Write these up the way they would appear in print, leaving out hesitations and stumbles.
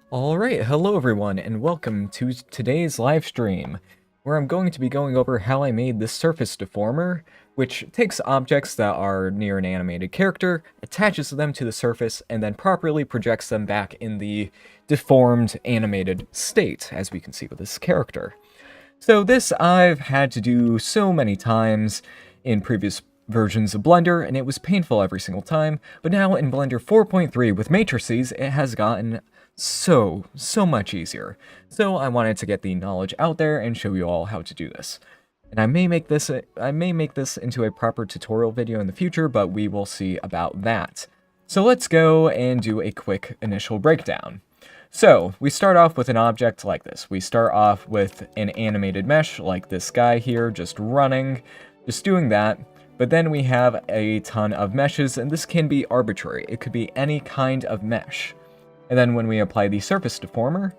Alright, hello everyone, and welcome to today's live stream, where I'm going to be going over how I made this surface deformer, which takes objects that are near an animated character, attaches them to the surface, and then properly projects them back in the deformed animated state, as we can see with this character. So this I've had to do so many times in previous versions of Blender, and it was painful every single time, but now in Blender 4.3 with matrices, it has gotten so much easier. So I wanted to get the knowledge out there and show you all how to do this. And I may make this into a proper tutorial video in the future, but we will see about that. So let's go and do a quick initial breakdown. So we start off with an object like this. We start off with an animated mesh like this guy here, just running, just doing that. But then we have a ton of meshes, and this can be arbitrary. It could be any kind of mesh. And then when we apply the surface deformer,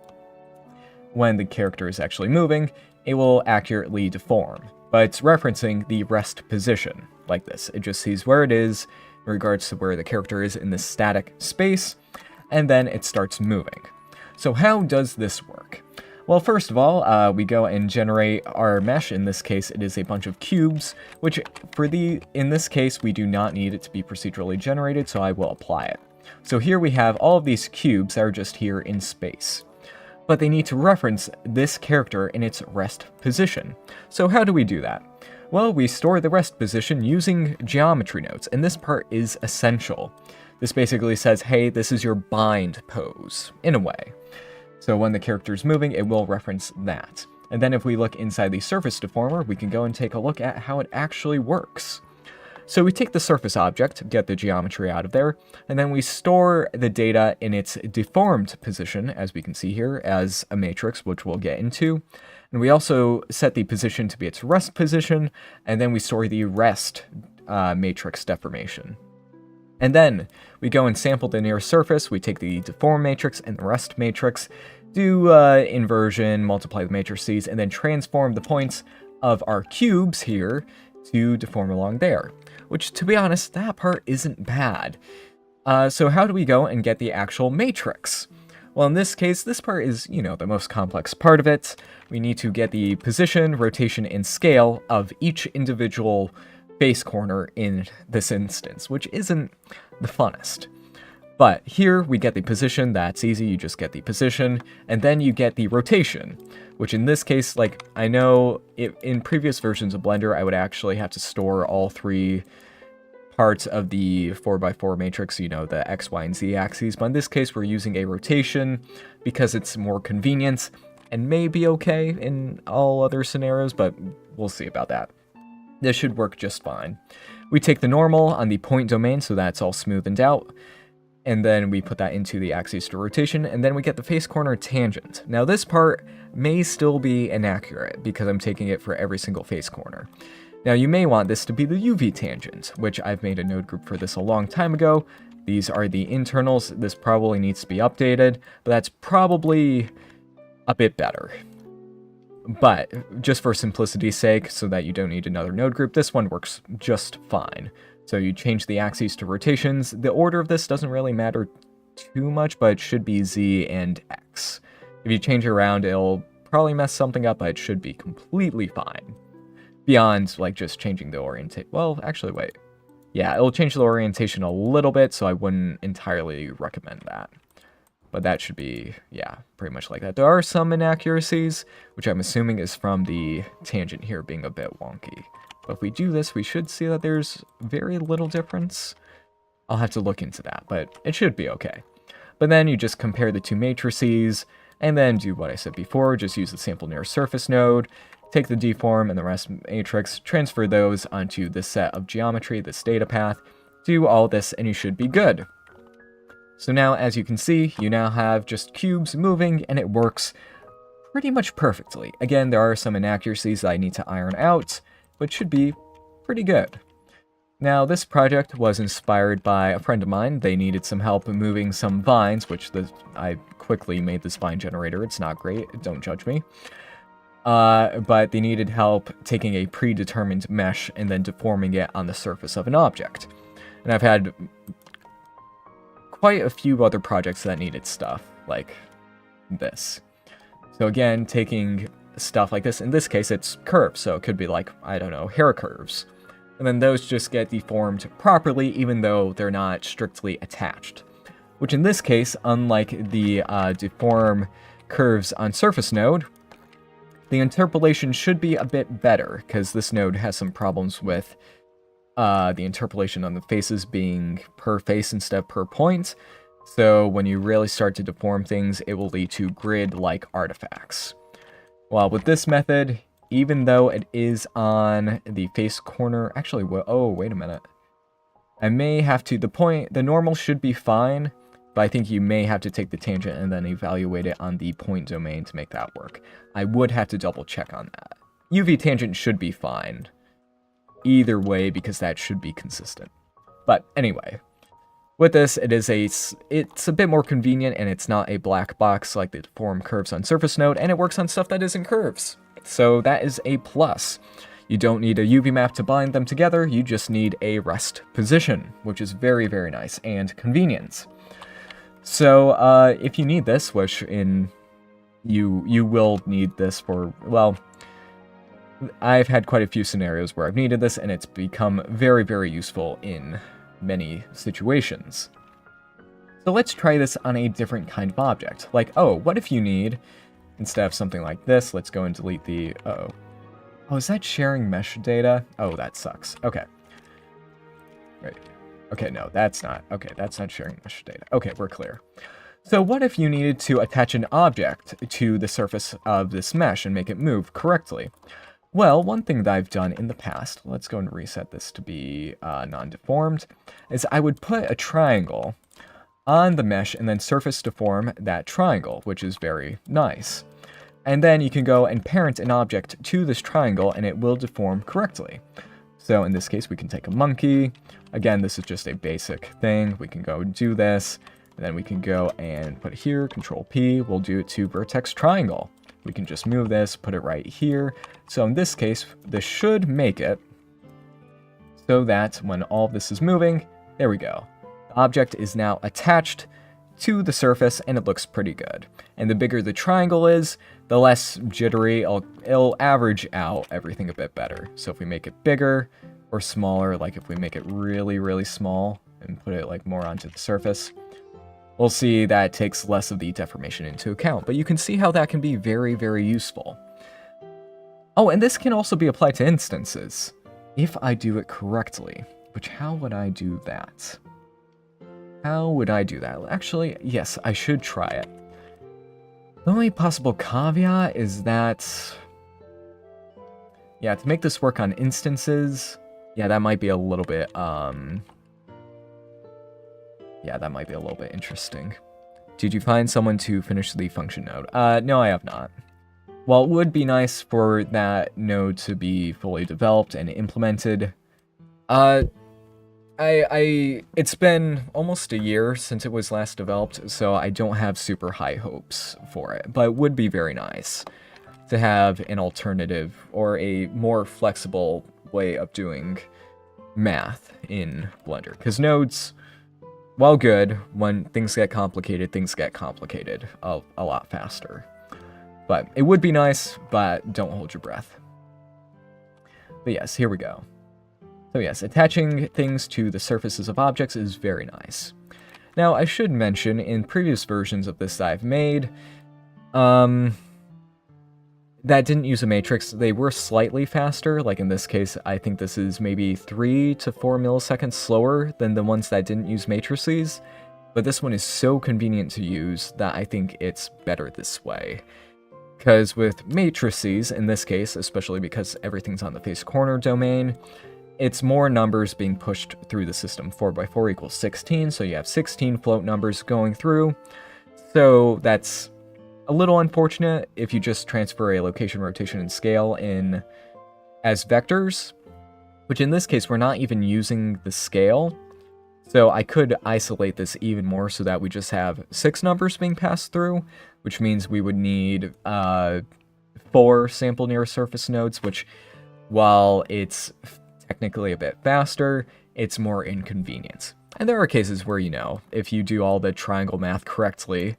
when the character is actually moving, it will accurately deform. But it's referencing the rest position, like this. It just sees where it is in regards to where the character is in this static space, and then it starts moving. So how does this work? Well, first of all, we go and generate our mesh. In this case, it is a bunch of cubes, which in this case, we do not need it to be procedurally generated, so I will apply it. So here we have all of these cubes that are just here in space. But they need to reference this character in its rest position. So how do we do that? Well, we store the rest position using geometry nodes, and this part is essential. This basically says, hey, this is your bind pose, in a way. So when the character is moving, it will reference that. And then if we look inside the surface deformer, we can go and take a look at how it actually works. So we take the surface object, get the geometry out of there, and then we store the data in its deformed position, as we can see here, as a matrix, which we'll get into. And we also set the position to be its rest position, and then we store the rest matrix deformation. And then we go and sample the near surface, we take the deform matrix and the rest matrix, do inversion, multiply the matrices, and then transform the points of our cubes here to deform along there. Which, to be honest, that part isn't bad. So how do we go and get the actual matrix? Well, in this case, this part is, the most complex part of it. We need to get the position, rotation, and scale of each individual face corner in this instance, which isn't the funnest. But here we get the position. That's easy, you just get the position, and then you get the rotation, which in this case, I know in previous versions of Blender, I would actually have to store all three parts of the 4x4 matrix, the X, Y, and Z axes, but in this case, we're using a rotation because it's more convenient and may be okay in all other scenarios, but we'll see about that. This should work just fine. We take the normal on the point domain, so that's all smoothened out, and then we put that into the axis to rotation, and then we get the face corner tangent. Now this part may still be inaccurate because I'm taking it for every single face corner. Now you may want this to be the UV tangent, which I've made a node group for this a long time ago. These are the internals. This probably needs to be updated, but that's probably a bit better. But just for simplicity's sake, so that you don't need another node group, this one works just fine. So you change the axes to rotations. The order of this doesn't really matter too much, but it should be Z and X. If you change it around, it'll probably mess something up, but it should be completely fine. Beyond, just changing the orientation. Well, actually, wait. Yeah, it'll change the orientation a little bit, so I wouldn't entirely recommend that. But that should be, yeah, pretty much like that. There are some inaccuracies, which I'm assuming is from the tangent here being a bit wonky. But if we do this, we should see that there's very little difference. I'll have to look into that, but it should be okay. But then you just compare the two matrices, and then do what I said before, just use the sample near surface node, take the deform and the rest matrix, transfer those onto this set of geometry, this data path, do all this, and you should be good. So now, as you can see, you now have just cubes moving, and it works pretty much perfectly. Again, there are some inaccuracies that I need to iron out, but should be pretty good. Now, this project was inspired by a friend of mine. They needed some help moving some vines, which I quickly made this vine generator. It's not great, don't judge me. But they needed help taking a predetermined mesh and then deforming it on the surface of an object. And I've had quite a few other projects that needed stuff, like this. So again, taking stuff like this, in this case it's curves, so it could be like, I don't know, hair curves. And then those just get deformed properly even though they're not strictly attached. Which in this case, unlike the deform curves on surface node, the interpolation should be a bit better, because this node has some problems with the interpolation on the faces being per face instead of per point. So when you really start to deform things, it will lead to grid-like artifacts. While with this method, even though it is on the face corner, actually, oh, wait a minute. I may have to, the normal should be fine, but I think you may have to take the tangent and then evaluate it on the point domain to make that work. I would have to double check on that. UV tangent should be fine either way because that should be consistent. But anyway, with this, it's a bit more convenient and it's not a black box like the deform curves on surface node, and it works on stuff that isn't curves. So that is a plus. You don't need a UV map to bind them together, you just need a rest position, which is very, very nice and convenient. So if you need this, which you will need this for, well, I've had quite a few scenarios where I've needed this, and it's become very, very useful in many situations. So let's try this on a different kind of object. Like, oh, what if you need, instead of something like this, let's go and delete the, uh-oh. Oh, is that sharing mesh data? Oh, that sucks. Okay. Right. Okay, no, that's not. Okay, that's not sharing mesh data. Okay, we're clear. So what if you needed to attach an object to the surface of this mesh and make it move correctly? Well, one thing that I've done in the past, let's go and reset this to be non-deformed, is I would put a triangle on the mesh and then surface deform that triangle, which is very nice. And then you can go and parent an object to this triangle and it will deform correctly. So in this case, we can take a monkey. Again, this is just a basic thing. We can go do this, and then we can go and put it here, Control P, we'll do it to vertex triangle. We can just move this, put it right here. So in this case, this should make it so that when all of this is moving, there we go. The object is now attached to the surface and it looks pretty good. And the bigger the triangle is, the less jittery, it'll average out everything a bit better. So if we make it bigger or smaller, like if we make it really, really small and put it like more onto the surface, we'll see that it takes less of the deformation into account. But you can see how that can be very, very useful. Oh, and this can also be applied to instances, if I do it correctly. Which, how would I do that? How would I do that? Actually, yes, I should try it. The only possible caveat is that, yeah, to make this work on instances, yeah, that might be a little bit, yeah, that might be a little bit interesting. Did you find someone to finish the function node? No, I have not. While it would be nice for that node to be fully developed and implemented, it's been almost a year since it was last developed, so I don't have super high hopes for it, but it would be very nice to have an alternative or a more flexible way of doing math in Blender, because nodes, while good, when things get complicated a lot faster. But it would be nice, but don't hold your breath. But yes, here we go. So yes, attaching things to the surfaces of objects is very nice. Now, I should mention, in previous versions of this that I've made, that didn't use a matrix, they were slightly faster. Like in this case, I think this is maybe 3 to 4 milliseconds slower than the ones that didn't use matrices. But this one is so convenient to use that I think it's better this way. Because with matrices, in this case, especially because everything's on the face corner domain, it's more numbers being pushed through the system. 4 by 4 equals 16, so you have 16 float numbers going through. So that's a little unfortunate if you just transfer a location, rotation, and scale in as vectors, which in this case, we're not even using the scale. So I could isolate this even more so that we just have 6 numbers being passed through, which means we would need 4 sample near surface nodes, which, while it's technically a bit faster, it's more inconvenient. And there are cases where, you know, if you do all the triangle math correctly,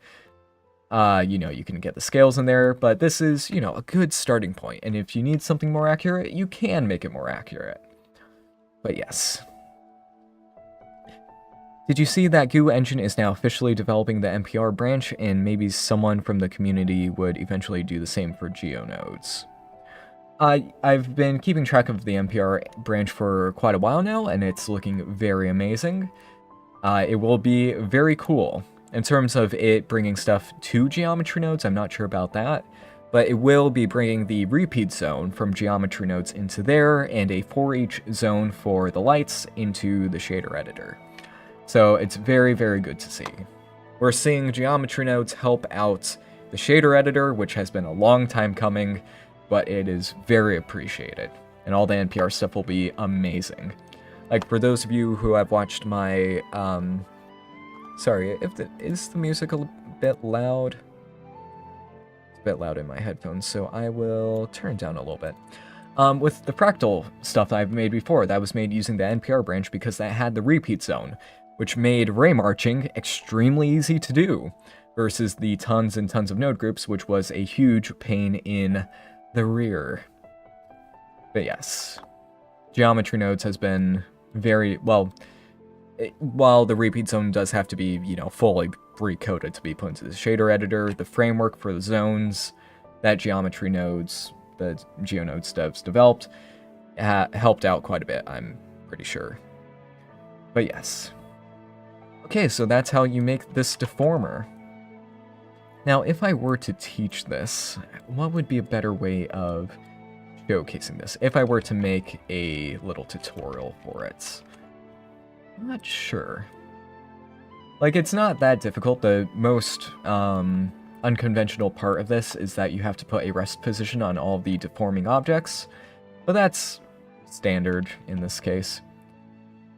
You can get the scales in there, but this is, a good starting point. And if you need something more accurate, you can make it more accurate. But yes. Did you see that Goo Engine is now officially developing the NPR branch, and maybe someone from the community would eventually do the same for GeoNodes? I've been keeping track of the NPR branch for quite a while now, and it's looking very amazing. It will be very cool. In terms of it bringing stuff to geometry nodes, I'm not sure about that, but it will be bringing the repeat zone from geometry nodes into there, and a for each zone for the lights into the shader editor. So it's very, very good to see. We're seeing geometry nodes help out the shader editor, which has been a long time coming, but it is very appreciated. And all the NPR stuff will be amazing. Like, for those of you who have watched my, sorry, is the music a bit loud? It's a bit loud in my headphones, so I will turn it down a little bit. With the fractal stuff I've made before, that was made using the NPR branch because that had the repeat zone, which made ray marching extremely easy to do, versus the tons and tons of node groups, which was a huge pain in the rear. But yes, geometry nodes has been very, well, while the repeat zone does have to be, fully recoded to be put into the shader editor, the framework for the zones that geometry nodes, the GeoNodes devs developed, helped out quite a bit, I'm pretty sure. But yes. Okay, so that's how you make this deformer. Now, if I were to teach this, what would be a better way of showcasing this? If I were to make a little tutorial for it. I'm not sure. Like, it's not that difficult. The most unconventional part of this is that you have to put a rest position on all of the deforming objects, but that's standard in this case.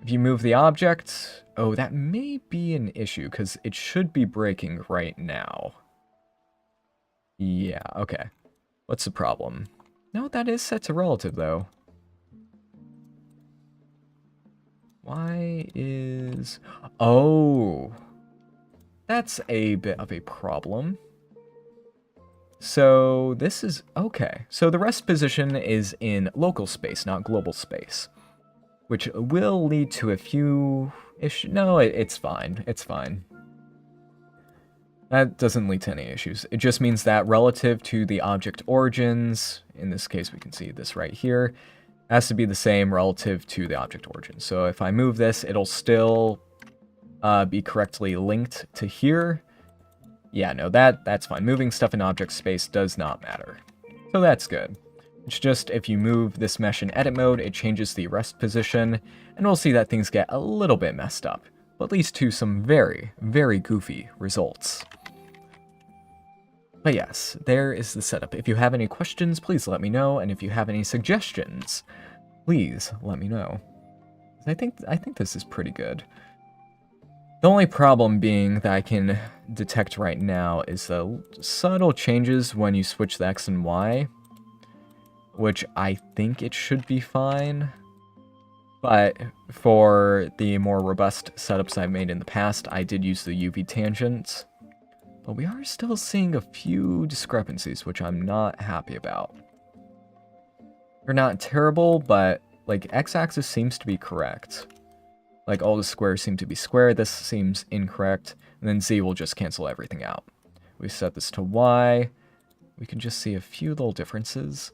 If you move the object, oh, that may be an issue, because it should be breaking right now. Yeah, okay. What's the problem? No, that is set to relative, though. Why is... Oh! That's a bit of a problem. So, this is... Okay. So, the rest position is in local space, not global space. Which will lead to a few issues. No, it's fine. It's fine. That doesn't lead to any issues. It just means that relative to the object origins, in this case we can see this right here, has to be the same relative to the object origin. So if I move this, it'll still be correctly linked to here. Yeah, no, that's fine. Moving stuff in object space does not matter. So that's good. It's just if you move this mesh in edit mode, it changes the rest position, and we'll see that things get a little bit messed up, but leads to some very, very goofy results. But yes, there is the setup. If you have any questions, please let me know, and if you have any suggestions, please let me know. I think this is pretty good. The only problem being that I can detect right now is the subtle changes when you switch the X and Y, which I think it should be fine. But for the more robust setups I've made in the past, I did use the UV tangents. But we are still seeing a few discrepancies, which I'm not happy about. They're not terrible, but like x-axis seems to be correct. Like all the squares seem to be square, this seems incorrect, and then Z will just cancel everything out. We set this to Y, we can just see a few little differences.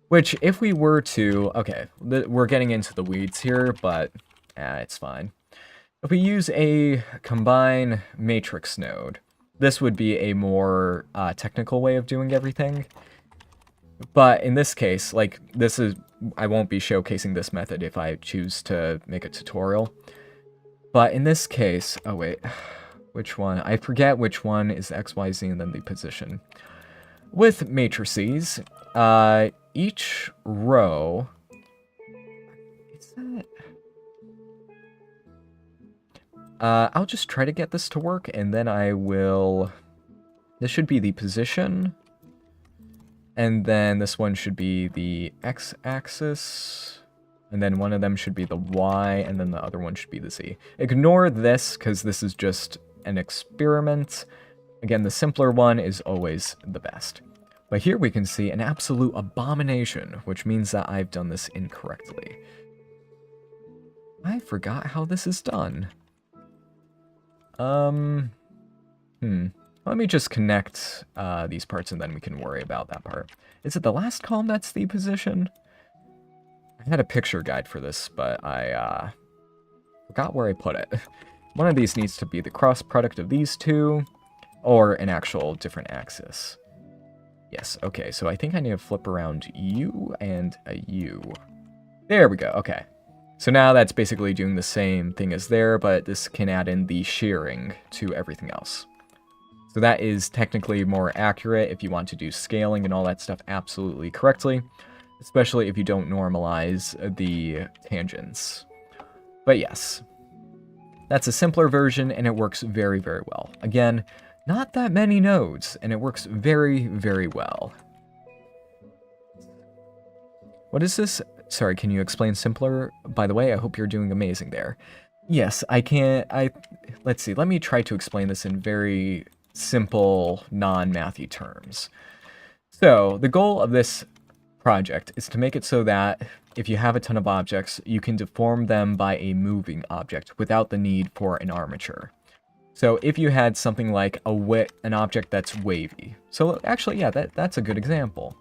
Which, if we were to... Okay, we're getting into the weeds here, but it's fine. If we use a combine matrix node, this would be a more technical way of doing everything. But in this case, like, this is... I won't be showcasing this method if I choose to make a tutorial. But in this case... Oh, wait. Which one? I forget which one is X, Y, Z, and then the position. With matrices, each row... Is that... I'll just try to get this to work, and then I will... This should be the position. And then this one should be the x-axis. And then one of them should be the y, and then the other one should be the z. Ignore this, because this is just an experiment. Again, the simpler one is always the best. But here we can see an absolute abomination, which means that I've done this incorrectly. I forgot how this is done. Let me just connect these parts and then we can worry about that part. Is it the last column that's the position? I had a picture guide for this, but I forgot where I put it. One of these needs to be the cross product of these two, or an actual different axis. Yes, okay, so I think I need to flip around U and a U. There we go, okay. So now that's basically doing the same thing as there, but this can add in the shearing to everything else. So that is technically more accurate if you want to do scaling and all that stuff absolutely correctly, especially if you don't normalize the tangents. But yes, that's a simpler version and it works very, very well. Again, not that many nodes, and it works very, very well. What is this? Sorry, can you explain simpler? By the way, I hope you're doing amazing there. Yes, I can. Let's see, let me try to explain this in very simple, non-mathy terms. So, the goal of this project is to make it so that if you have a ton of objects, you can deform them by a moving object without the need for an armature. So if you had something like an object that's wavy. So actually, yeah, that's a good example.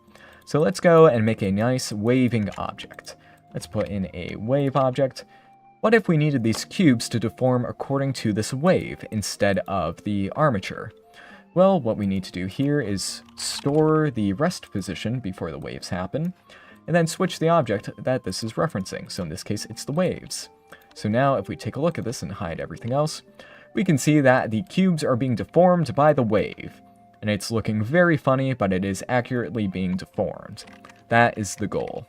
So let's go and make a nice waving object. Let's put in a wave object. What if we needed these cubes to deform according to this wave instead of the armature? Well, what we need to do here is store the rest position before the waves happen, and then switch the object that this is referencing. So in this case, it's the waves. So now if we take a look at this and hide everything else, we can see that the cubes are being deformed by the wave. And it's looking very funny, but it is accurately being deformed. That is the goal.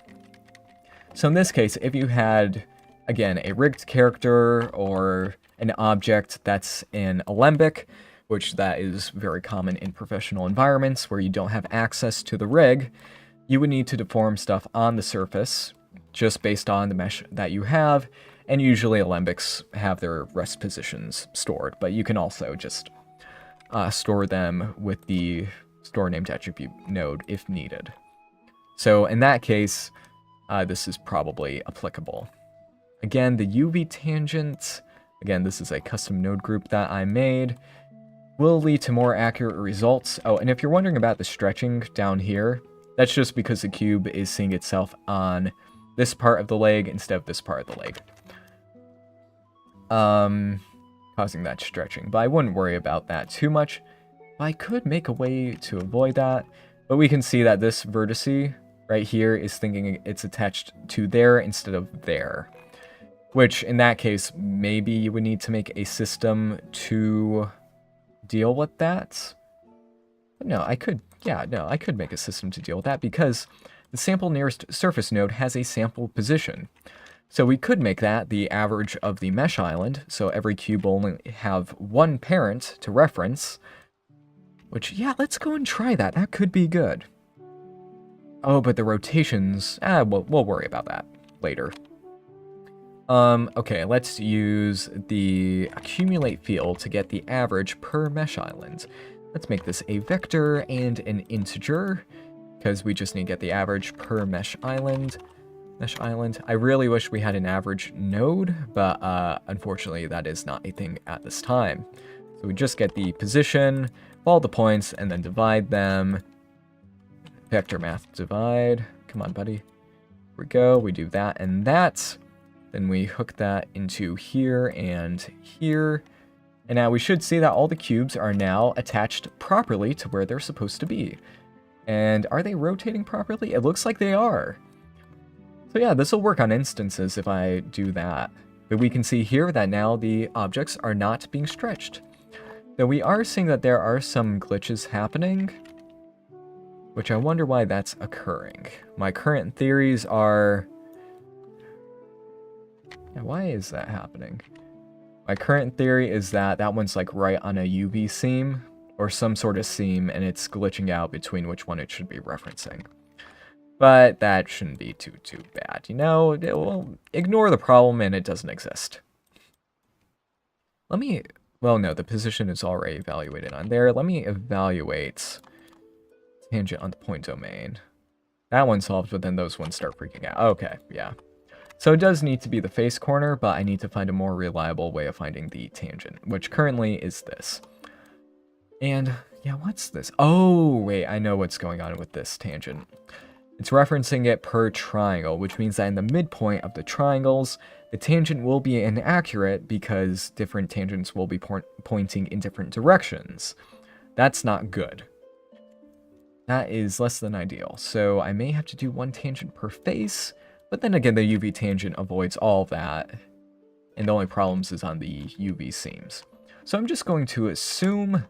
So in this case, if you had, again, a rigged character or an object that's in Alembic, which that is very common in professional environments where you don't have access to the rig, you would need to deform stuff on the surface just based on the mesh that you have. And usually Alembics have their rest positions stored, but you can also just store them with the store named attribute node if needed. So in that case, this is probably applicable. Again, the UV tangent, again, this is a custom node group that I made, will lead to more accurate results. Oh, and if you're wondering about the stretching down here, that's just because the cube is seeing itself on this part of the leg instead of this part of the leg. Causing that stretching, but I wouldn't worry about that too much. I could make a way to avoid that, but we can see that this vertice right here is thinking it's attached to there instead of there, which in that case, maybe you would need to make a system to deal with that. But no, I could make a system to deal with that because the sample nearest surface node has a sample position. So we could make that the average of the mesh island, so every cube will only have one parent to reference, which, yeah, let's go and try that. That could be good. Oh, but the rotations, we'll worry about that later. Okay, let's use the accumulate field to get the average per mesh island. Let's make this a vector and an integer, because we just need to get the average per mesh island. I really wish we had an average node, but unfortunately that is not a thing at this time. So we just get the position, follow the points, and then divide them. Vector math divide. Come on, buddy. Here we go. We do that and that. Then we hook that into here and here. And now we should see that all the cubes are now attached properly to where they're supposed to be. And are they rotating properly? It looks like they are. So yeah, this will work on instances if I do that. But we can see here that now the objects are not being stretched. Though we are seeing that there are some glitches happening, which I wonder why that's occurring. My current theories are... Yeah, why is that happening? My current theory is that that one's like right on a UV seam, or some sort of seam, and it's glitching out between which one it should be referencing. But that shouldn't be too bad, you know? It will ignore the problem and it doesn't exist. Let me Well, no, the position is already evaluated on there. Let me evaluate tangent on the point domain. That one solved, but then those ones start freaking out. Okay, yeah. So it does need to be the face corner, but I need to find a more reliable way of finding the tangent, which currently is this. And, yeah, what's this? Oh, wait, I know what's going on with this tangent. It's referencing it per triangle, which means that in the midpoint of the triangles, the tangent will be inaccurate because different tangents will be pointing in different directions. That's not good. That is less than ideal. So I may have to do one tangent per face, but then again, the UV tangent avoids all that, and the only problems is on the UV seams. So I'm just going to assume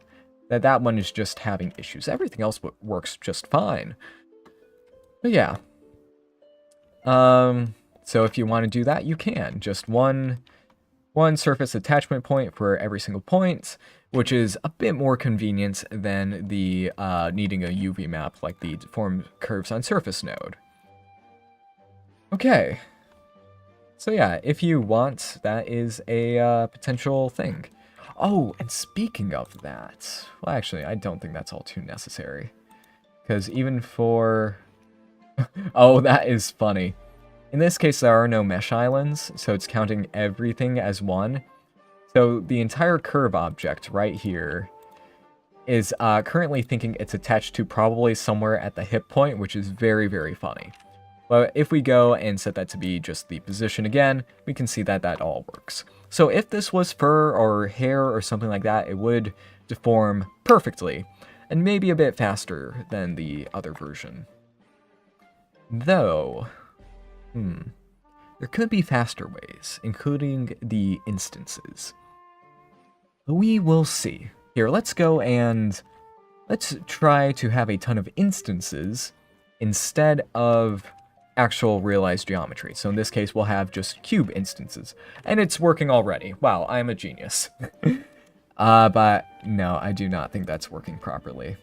that that one is just having issues. Everything else works just fine. But yeah. So if you want to do that, you can. Just one surface attachment point for every single point, which is a bit more convenient than the needing a UV map like the deformed curves on surface node. Okay. So yeah, if you want, that is a potential thing. Oh, and speaking of that, well, actually, I don't think that's all too necessary. Because even for... oh, that is funny. In this case, there are no mesh islands, so it's counting everything as one. So the entire curve object right here is currently thinking it's attached to probably somewhere at the hip point, which is very, very funny. But if we go and set that to be just the position again, we can see that that all works. So if this was fur or hair or something like that, it would deform perfectly, and maybe a bit faster than the other version. Though, there could be faster ways, including the instances. We will see. Here, let's go and let's try to have a ton of instances instead of actual realized geometry. So in this case, we'll have just cube instances. And it's working already. Wow, I'm a genius. But no, I do not think that's working properly.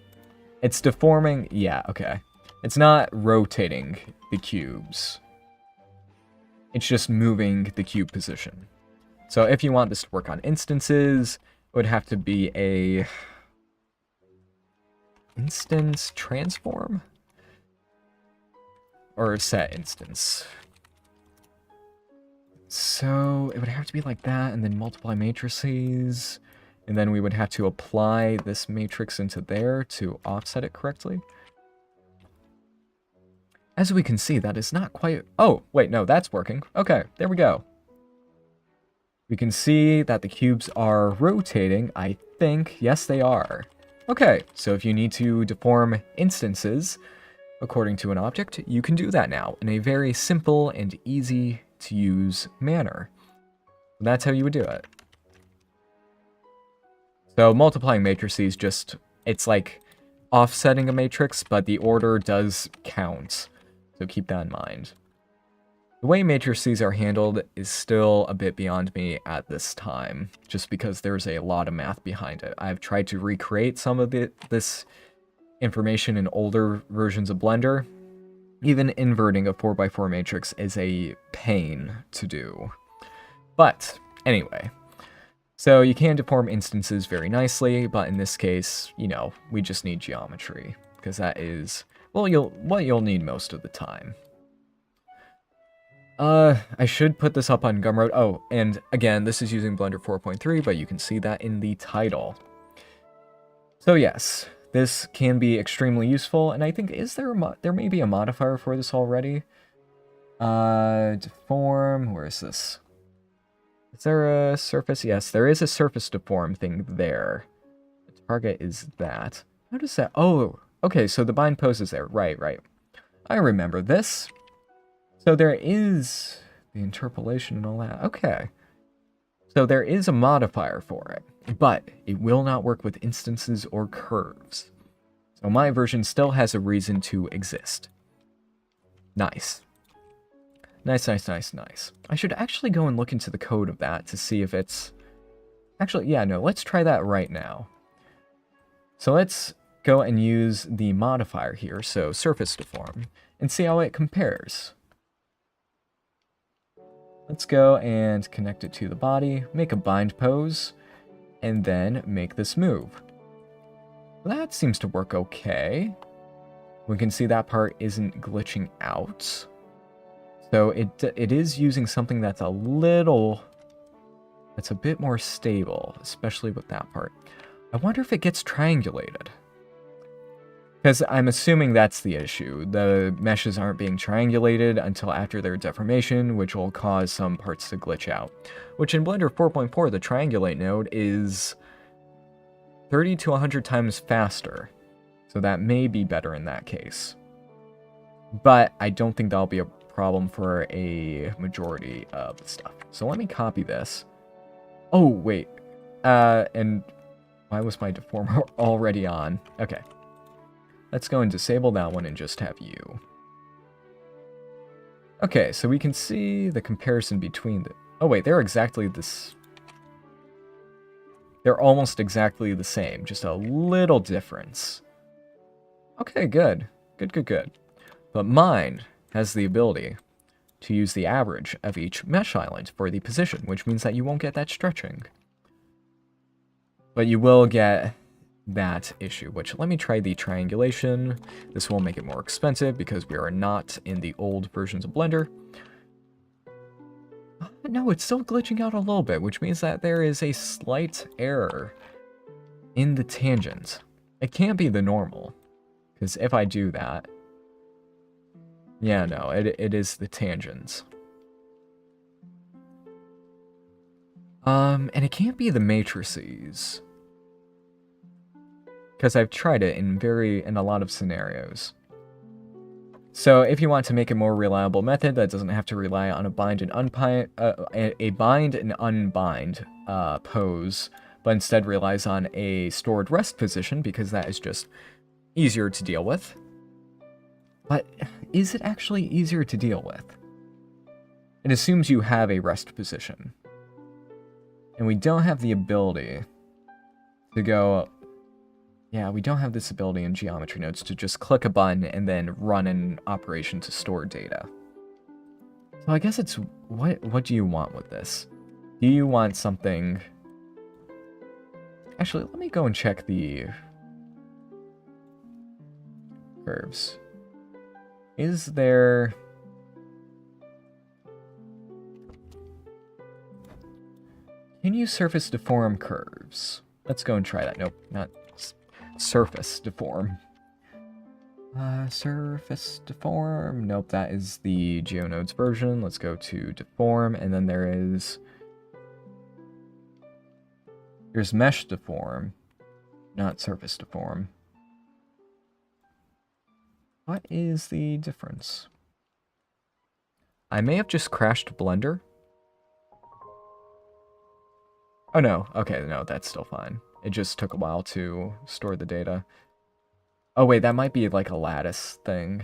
It's deforming, yeah, okay. It's not rotating the cubes. It's just moving the cube position. So if you want this to work on instances, it would have to be a instance transform? Or a set instance. So it would have to be like that, and then multiply matrices, and then we would have to apply this matrix into there to offset it correctly. As we can see, that is not quite... oh, wait, no, that's working. Okay, there we go. We can see that the cubes are rotating, I think. Yes, they are. Okay, so if you need to deform instances according to an object, you can do that now in a very simple and easy to use manner. That's how you would do it. So multiplying matrices just, it's like offsetting a matrix, but the order does count. So keep that in mind. The way matrices are handled is still a bit beyond me at this time, just because there's a lot of math behind it. I've tried to recreate some of this information in older versions of Blender. Even inverting a 4x4 matrix is a pain to do. But anyway, so you can deform instances very nicely, but in this case, you know, we just need geometry, because that is what you'll need most of the time. I should put this up on Gumroad. Oh, and again, this is using Blender 4.3, but you can see that in the title. So yes, this can be extremely useful, and I think, there may be a modifier for this already? Deform, where is this? Is there a surface? Yes, there is a surface deform thing there. The target is that. How does that, oh, okay, so the bind pose is there, right. I remember this. So there is the interpolation and all that. Okay. So there is a modifier for it, but it will not work with instances or curves. So my version still has a reason to exist. Nice. Nice. I should actually go and look into the code of that to see if it's... actually, yeah, no, let's try that right now. So let's go and use the modifier here, so surface deform, and see how it compares. Let's go and connect it to the body, make a bind pose, and then make this move. That seems to work okay. We can see that part isn't glitching out. So it is using something that's a bit more stable, especially with that part. I wonder if it gets triangulated. Because I'm assuming that's the issue. The meshes aren't being triangulated until after their deformation, which will cause some parts to glitch out. Which in Blender 4.4, the triangulate node is 30 to 100 times faster. So that may be better in that case. But I don't think that'll be a problem for a majority of the stuff. So let me copy this. Oh, wait. And why was my deformer already on? Okay. Let's go and disable that one and just have you. Okay, so we can see the comparison between the... Oh wait, they're exactly this... They're almost exactly the same, just a little difference. Okay, good. Good. But mine has the ability to use the average of each mesh island for the position, which means that you won't get that stretching. But you will get that issue, which let me try the triangulation. This will make it more expensive because we are not in the old versions of Blender. No, it's still glitching out a little bit, which means that there is a slight error in the tangent. It can't be the normal, because if I do that... Yeah, no, it is the tangents. And it can't be the matrices. Because I've tried it in a lot of scenarios. So if you want to make a more reliable method that doesn't have to rely on a bind and unbind, pose, but instead relies on a stored rest position, because that is just easier to deal with. But is it actually easier to deal with? It assumes you have a rest position. And we don't have the ability to go... Yeah, we don't have this ability in geometry nodes to just click a button and then run an operation to store data. So I guess it's, what do you want with this? Do you want something... Actually, let me go and check the curves. Is there... Can you surface deform curves? Let's go and try that. Nope, not surface deform. Surface deform. Nope, that is the GeoNodes version. Let's go to deform, and then there's mesh deform, not surface deform. What is the difference? I may have just crashed Blender. Oh no, okay, no, that's still fine. It just took a while to store the data. Oh wait, that might be like a lattice thing.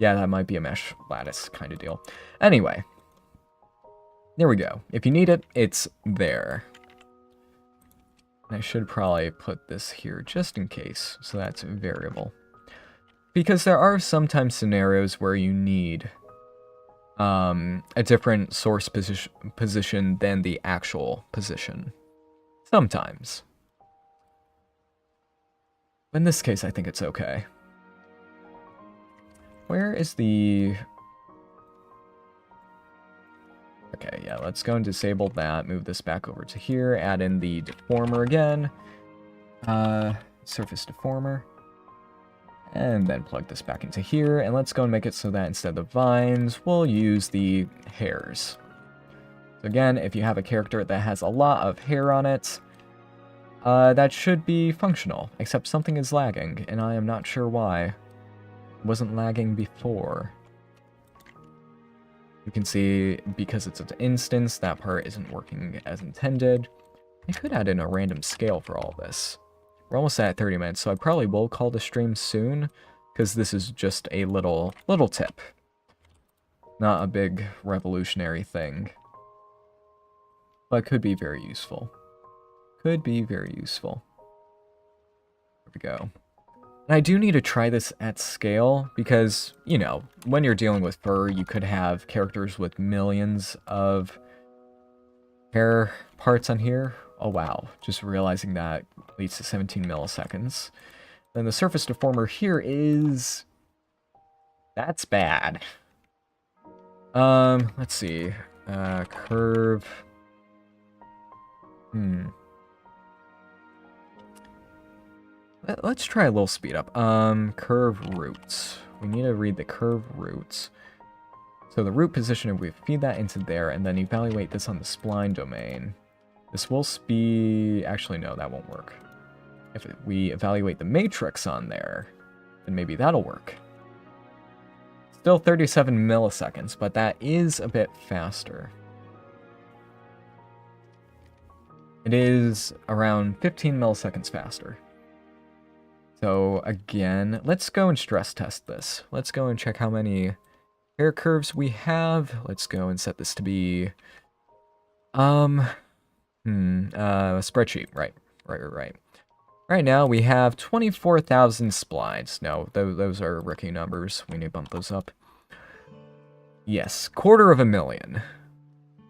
Yeah, that might be a mesh lattice kind of deal. Anyway, there we go. If you need it, it's there. I should probably put this here just in case, so that's a variable. Because there are sometimes scenarios where you need a different source position than the actual position. Sometimes. But in this case, I think it's okay. Where is the... Okay, yeah, let's go and disable that, move this back over to here, add in the deformer again. Surface deformer. And then plug this back into here, and let's go and make it so that instead of vines, we'll use the hairs. So again, if you have a character that has a lot of hair on it, that should be functional, except something is lagging, and I am not sure why. It wasn't lagging before. You can see, because it's an instance, that part isn't working as intended. I could add in a random scale for all this. We're almost at 30 minutes, so I probably will call the stream soon, because this is just a little tip. Not a big revolutionary thing. But could be very useful. Could be very useful. There we go. And I do need to try this at scale, because, you know, when you're dealing with fur, you could have characters with millions of hair parts on here. Oh wow, just realizing that leads to 17 milliseconds. Then the surface deformer here is... That's bad. Let's see. Curve. Let's try a little speed up. Curve roots. We need to read the curve roots. So the root position, if we feed that into there and then evaluate this on the spline domain, this will speed... Actually, no, that won't work. If we evaluate the matrix on there, then maybe that'll work. Still 37 milliseconds, but that is a bit faster. It is around 15 milliseconds faster. So again, let's go and stress test this. Let's go and check how many hair curves we have. Let's go and set this to be... spreadsheet, right. Right now, we have 24,000 splines. No, those are rookie numbers. We need to bump those up. Yes, 250,000.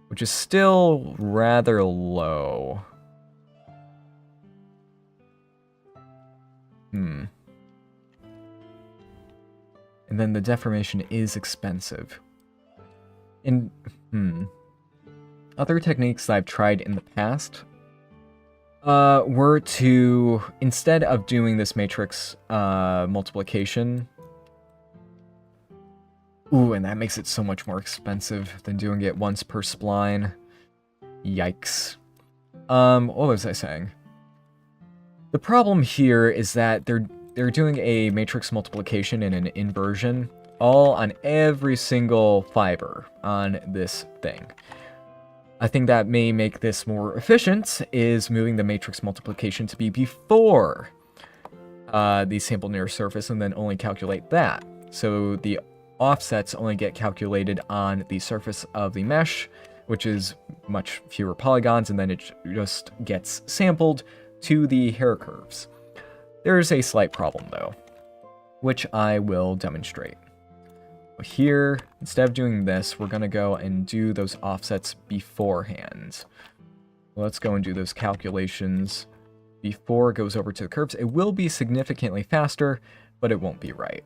Which is still rather low. And then the deformation is expensive. And, other techniques that I've tried in the past were to, instead of doing this matrix multiplication... Ooh, and that makes it so much more expensive than doing it once per spline. Yikes. What was I saying? The problem here is that they're doing a matrix multiplication and an inversion all on every single fiber on this thing. I think that may make this more efficient, is moving the matrix multiplication to be before the sample near surface and then only calculate that. So the offsets only get calculated on the surface of the mesh, which is much fewer polygons, and then it just gets sampled to the hair curves. There's a slight problem though, which I will demonstrate. Here, instead of doing this, we're going to go and do those offsets beforehand. Let's go and do those calculations before it goes over to the curves. It will be significantly faster, but it won't be right.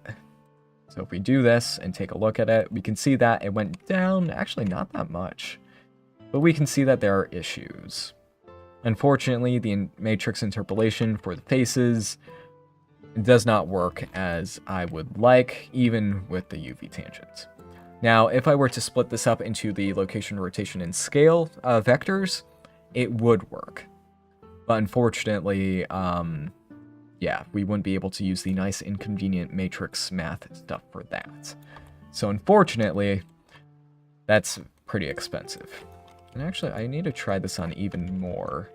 So if we do this and take a look at it, we can see that it went down, actually not that much, but we can see that there are issues. Unfortunately, the matrix interpolation for the faces does not work as I would like, even with the UV tangents. Now, if I were to split this up into the location, rotation, and scale vectors, it would work. But unfortunately, yeah, we wouldn't be able to use the nice inconvenient matrix math stuff for that. So unfortunately, that's pretty expensive. And actually, I need to try this on even more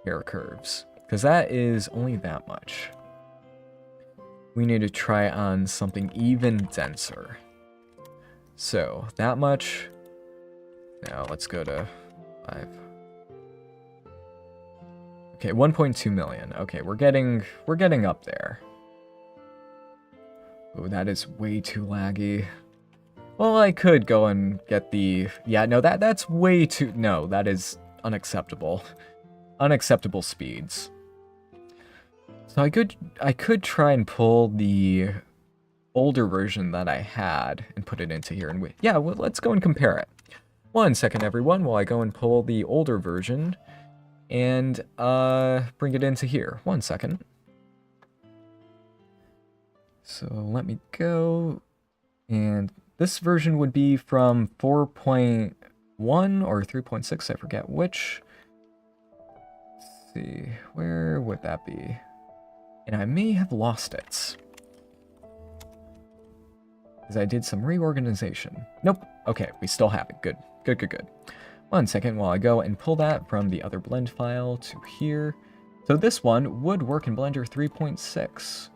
hair curves, because that is only that much. We need to try on something even denser. So, that much. Now, let's go to 5. Okay, 1.2 million. Okay, we're getting up there. Oh, that is way too laggy. Well, I could go and get the... Yeah, no, that's way too... No, that is unacceptable. Unacceptable speeds. So I could try and pull the older version that I had and put it into here. And yeah, well, let's go and compare it. 1 second, everyone, while I go and pull the older version and bring it into here. 1 second. So let me go, and this version would be from 4.1 or 3.6, I forget which. Let's see, where would that be? And I may have lost it, because I did some reorganization. Nope, okay, we still have it, good. 1 second while I go and pull that from the other blend file to here. So this one would work in Blender 3.6.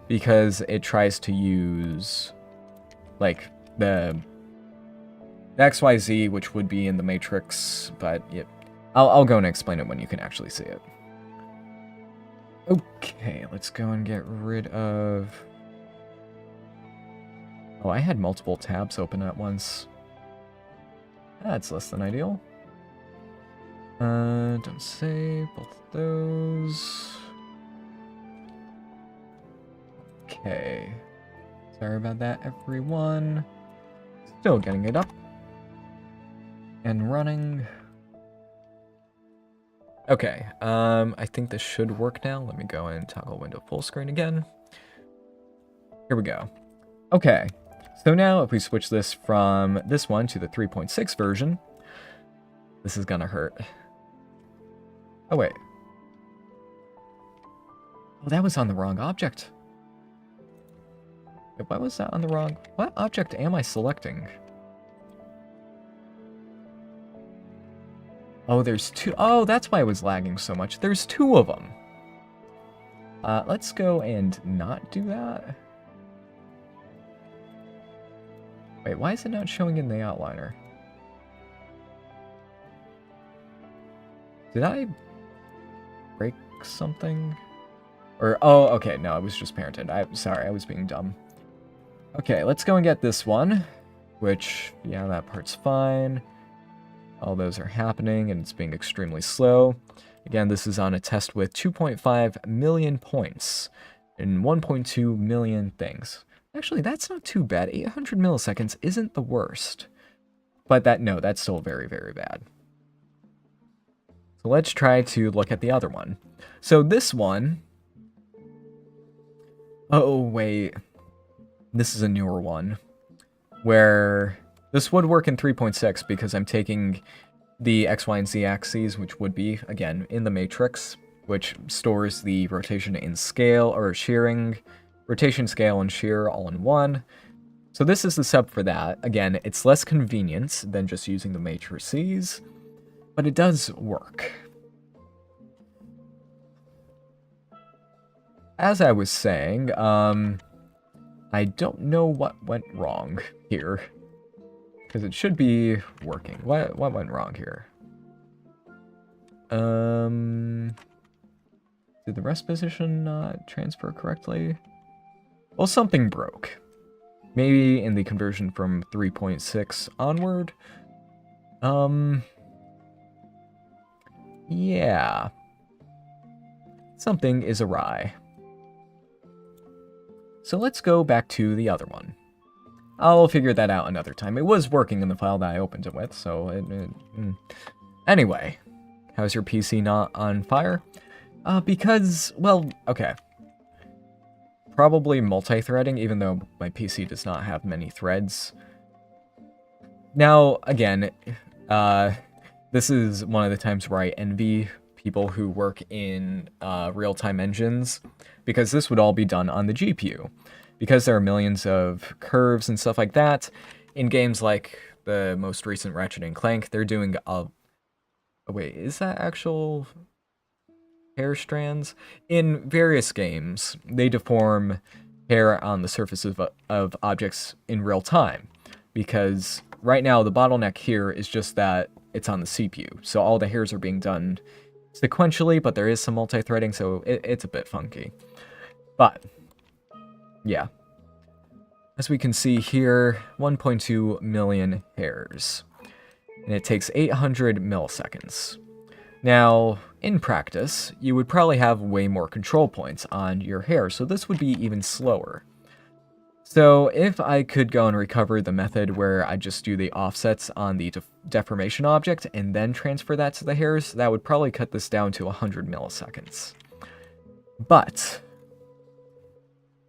Because it tries to use, like, the XYZ, which would be in the matrix, but yeah, I'll go and explain it when you can actually see it. Okay, let's go and get rid of... Oh, I had multiple tabs open at once. That's less than ideal. Don't save both of those. Okay. Sorry about that, everyone. Still getting it up. And running. Okay, I think this should work now. Let me go and toggle window full screen again. Here we go. Okay, so now if we switch this from this one to the 3.6 version, this is gonna hurt. Oh, wait. Oh, that was on the wrong object. Wait, why was that on the wrong... What object am I selecting? Oh, there's two... Oh, that's why it was lagging so much. There's two of them. Let's go and not do that. Wait, why is it not showing in the outliner? Did I break something? Or, oh, okay, no, it was just parented. I'm sorry, I was being dumb. Okay, let's go and get this one, which, yeah, that part's fine. All those are happening, and it's being extremely slow. Again, this is on a test with 2.5 million points and 1.2 million things. Actually, that's not too bad. 800 milliseconds isn't the worst. But no, that's still very, very bad. So let's try to look at the other one. So this one... Oh, wait. This is a newer one. Where this would work in 3.6 because I'm taking the X, Y, and Z axes, which would be, again, in the matrix, which stores the rotation in scale, or shearing, rotation, scale, and shear all in one. So this is the sub for that. Again, it's less convenient than just using the matrices, but it does work. As I was saying, I don't know what went wrong here. Because it should be working. What went wrong here? Did the rest position not transfer correctly? Well, something broke. Maybe in the conversion from 3.6 onward. Yeah. Something is awry. So let's go back to the other one. I'll figure that out another time. It was working in the file that I opened it with, so Anyway, how's your PC not on fire? Because, well, okay. Probably multi-threading, even though my PC does not have many threads. Now, again, this is one of the times where I envy people who work in real-time engines, because this would all be done on the GPU. Because there are millions of curves and stuff like that, in games like the most recent Ratchet & Clank, they're doing a... Oh, wait, is that actual hair strands? In various games, they deform hair on the surfaces of objects in real time. Because right now, the bottleneck here is just that it's on the CPU. So all the hairs are being done sequentially, but there is some multi-threading, so it's a bit funky. But... yeah. As we can see here, 1.2 million hairs. And it takes 800 milliseconds. Now, in practice, you would probably have way more control points on your hair, so this would be even slower. So if I could go and recover the method where I just do the offsets on the deformation object and then transfer that to the hairs, that would probably cut this down to 100 milliseconds. But...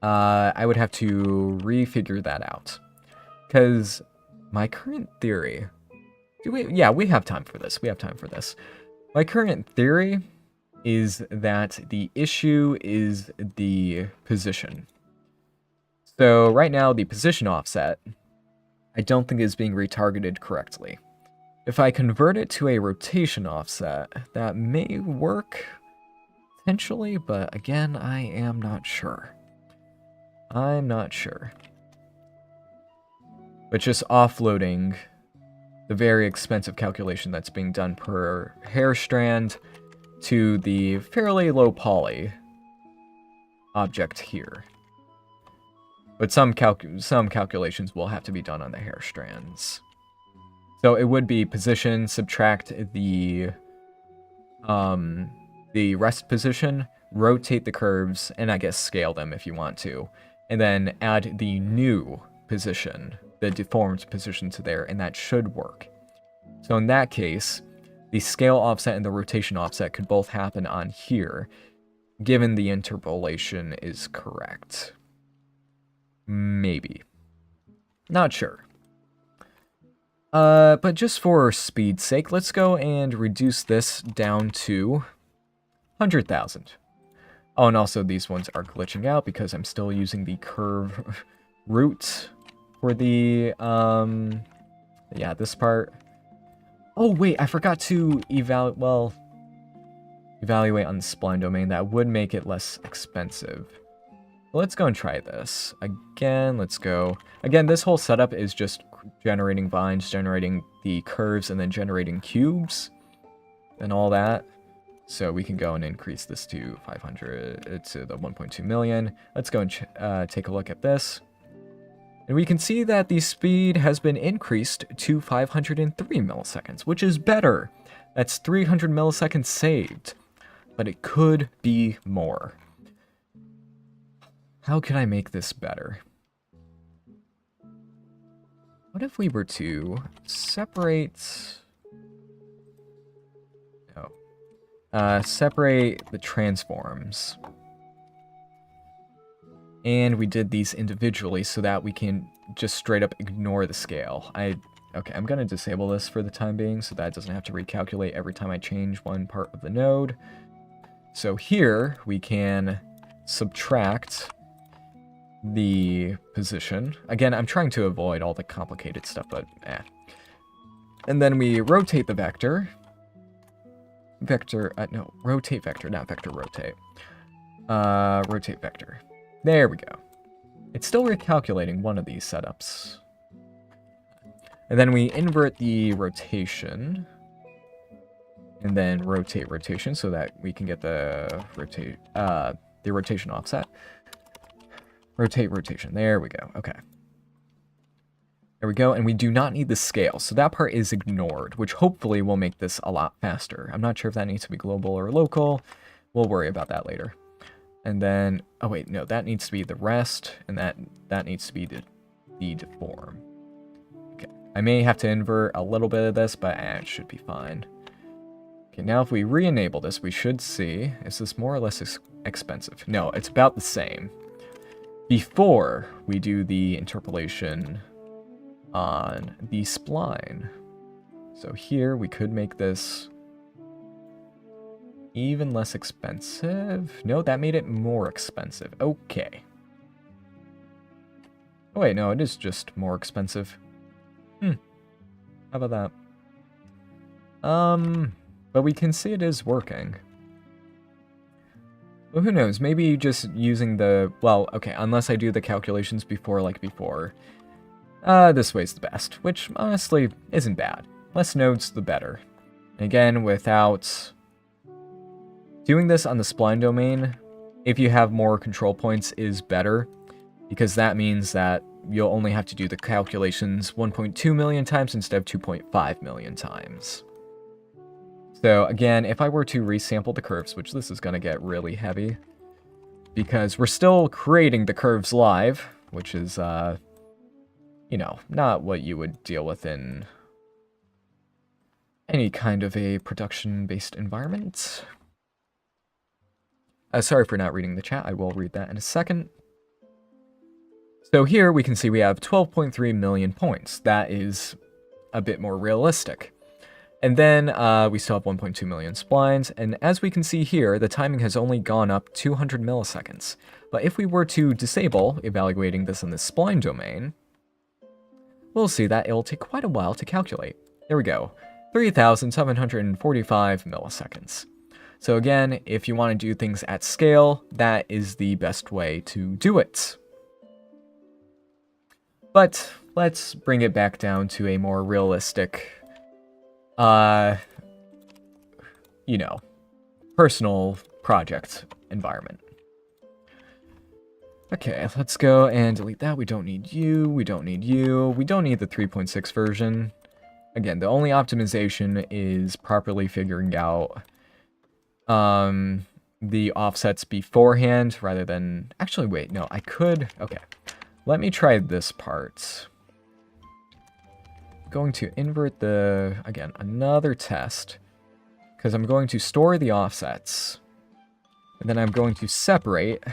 I would have to refigure that out. Because my current theory... Yeah, we have time for this. We have time for this. My current theory is that the issue is the position. So right now, the position offset, I don't think is being retargeted correctly. If I convert it to a rotation offset, that may work, potentially, but again, I am not sure. I'm not sure. But just offloading the very expensive calculation that's being done per hair strand to the fairly low poly object here. But some calculations will have to be done on the hair strands. So it would be position, subtract the rest position, rotate the curves, and I guess scale them if you want to. And then add the new position, the deformed position to there, and that should work. So in that case, the scale offset and the rotation offset could both happen on here, given the interpolation is correct. Maybe. Not sure. But just for speed's sake, let's go and reduce this down to 100,000. Oh, and also these ones are glitching out because I'm still using the curve root for the, yeah, this part. Oh, wait, I forgot to evaluate on the spline domain. That would make it less expensive. Let's go and try this. Again, let's go. Again, this whole setup is just generating vines, generating the curves, and then generating cubes, and all that. So we can go and increase this to 500, to the 1.2 million. Let's go and take a look at this. And we can see that the speed has been increased to 503 milliseconds, which is better. That's 300 milliseconds saved. But it could be more. How can I make this better? What if we were to separate... No. Separate the transforms. And we did these individually so that we can just straight up ignore the scale. Okay, I'm going to disable this for the time being so that it doesn't have to recalculate every time I change one part of the node. So here we can subtract the position. Again, I'm trying to avoid all the complicated stuff, but eh. And then we rotate the vector. No, rotate vector, not vector rotate. Rotate vector. There we go. It's still recalculating one of these setups. And then we invert the rotation. And then rotate rotation so that we can get the rotation offset. Rotate rotation. There we go. Okay. There we go. And we do not need the scale. So that part is ignored, which hopefully will make this a lot faster. I'm not sure if that needs to be global or local. We'll worry about that later. And then, oh wait, no, that needs to be the rest, and that needs to be the deform. Okay, I may have to invert a little bit of this, but it should be fine. Okay, now if we re-enable this, we should see, is this more or less expensive? No, it's about the same. Before we do the interpolation on the spline. So here we could make this even less expensive. No, that made it more expensive. Okay. Oh wait, no, it is just more expensive. How about that? But we can see it is working. Well, who knows? Maybe just using the... Well, okay, unless I do the calculations before, like before. This way's the best, which honestly isn't bad. Less nodes, the better. Again, without... Doing this on the spline domain, if you have more control points, is better, because that means that you'll only have to do the calculations 1.2 million times instead of 2.5 million times. So again, if I were to resample the curves, which this is going to get really heavy, because we're still creating the curves live, which is, you know, not what you would deal with in any kind of a production-based environment. Sorry for not reading the chat. I will read that in a second. So here we can see we have 12.3 million points. That is a bit more realistic. And then we still have 1.2 million splines. And as we can see here, the timing has only gone up 200 milliseconds. But if we were to disable evaluating this in the spline domain, we'll see that it'll take quite a while to calculate. There we go. 3,745 milliseconds. So again, if you want to do things at scale, that is the best way to do it. But let's bring it back down to a more realistic, you know, personal project environment. Okay, let's go and delete that. We don't need you, we don't need you, we don't need the 3.6 version. again, the only optimization is properly figuring out the offsets beforehand rather than... Actually, wait, no, I could... Okay, let me try this part. I'm going to invert the... Again, another test. Because I'm going to store the offsets. And then I'm going to separate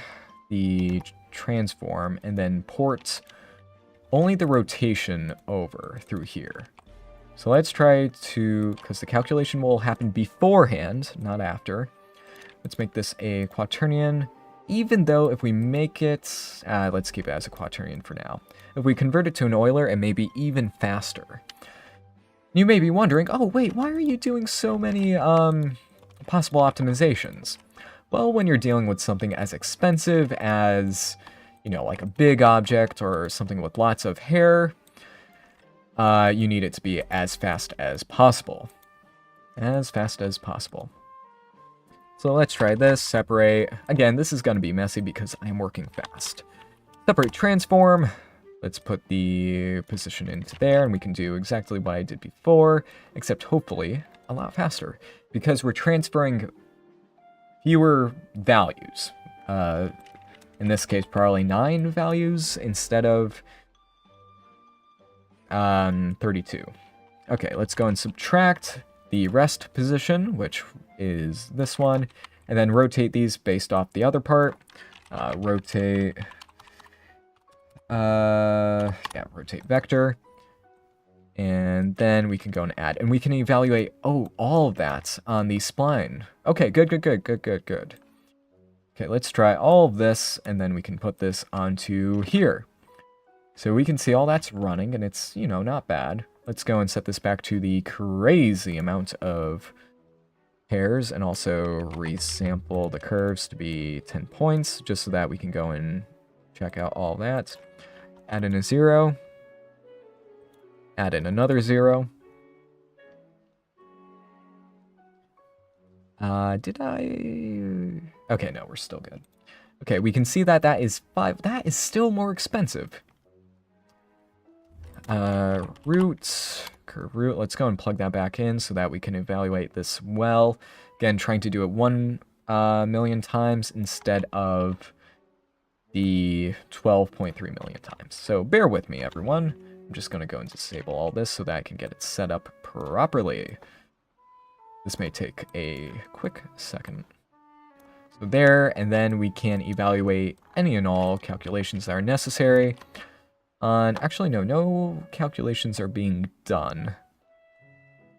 the transform and then port only the rotation over through here. So let's try to... Because the calculation will happen beforehand, not after. Let's make this a quaternion, even though if we make it... let's keep it as a quaternion for now. If we convert it to an Euler, it may be even faster. You may be wondering, oh wait, why are you doing so many possible optimizations? Well, when you're dealing with something as expensive as, you know, like a big object or something with lots of hair, you need it to be as fast as possible. As fast as possible. So let's try this, separate. Again, this is going to be messy because I'm working fast. Separate transform. Let's put the position into there, and we can do exactly what I did before, except hopefully a lot faster, because we're transferring fewer values. In this case, probably 9 values instead of 32. Okay, let's go and subtract the rest position, which is this one, and then rotate these based off the other part. Rotate vector, and then we can go and add, and we can evaluate, all of that on the spline. Okay, good. Okay, let's try all of this, and then we can put this onto here. So we can see all that's running, and it's, you know, not bad. Let's go and set this back to the crazy amount of pairs, and also resample the curves to be 10 points, just so that we can go and check out all that. Add in a 0. Add in another 0. Did I... Okay, no, we're still good. Okay, we can see that that is 5. That is still more expensive. Curve root, let's go and plug that back in so that we can evaluate this well. Again, trying to do it 1 million times instead of the 12.3 million times. So bear with me, everyone. I'm just going to go and disable all this so that I can get it set up properly. This may take a quick second. So there, and then we can evaluate any and all calculations that are necessary. Actually, no calculations are being done.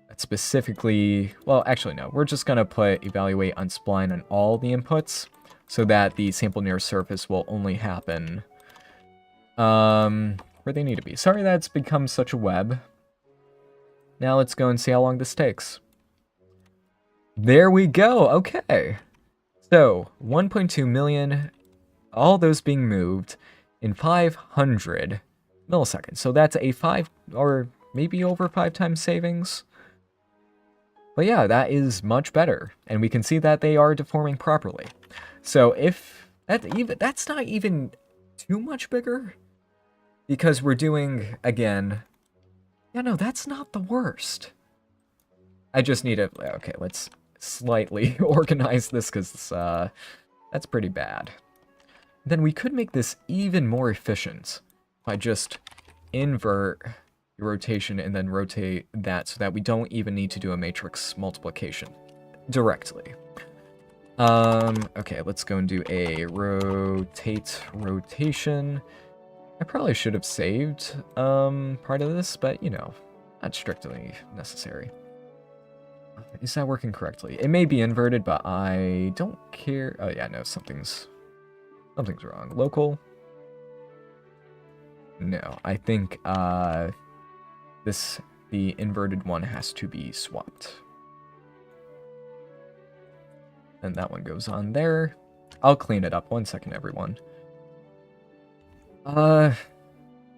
That's specifically, well, actually, no. We're just going to put evaluate on spline on all the inputs so that the sample near surface will only happen where they need to be. Sorry that's become such a web. Now let's go and see how long this takes. There we go. Okay. So, 1.2 million, all those being moved in 500 milliseconds. So that's a 5 or maybe over 5 times savings. But yeah, that is much better. And we can see that they are deforming properly. So if that's not even too much bigger, because we're doing, again, yeah, no, that's not the worst. I just need to, okay, let's slightly organize this because that's pretty bad. Then we could make this even more efficient by just invert the rotation and then rotate that so that we don't even need to do a matrix multiplication directly. Okay, let's go and do a rotation. I probably should have saved part of this, but you know, not strictly necessary. Is that working correctly? It may be inverted, but I don't care. Oh yeah, no, something's wrong. Local? No, I think the inverted one has to be swapped. And that one goes on there. I'll clean it up. 1 second, everyone.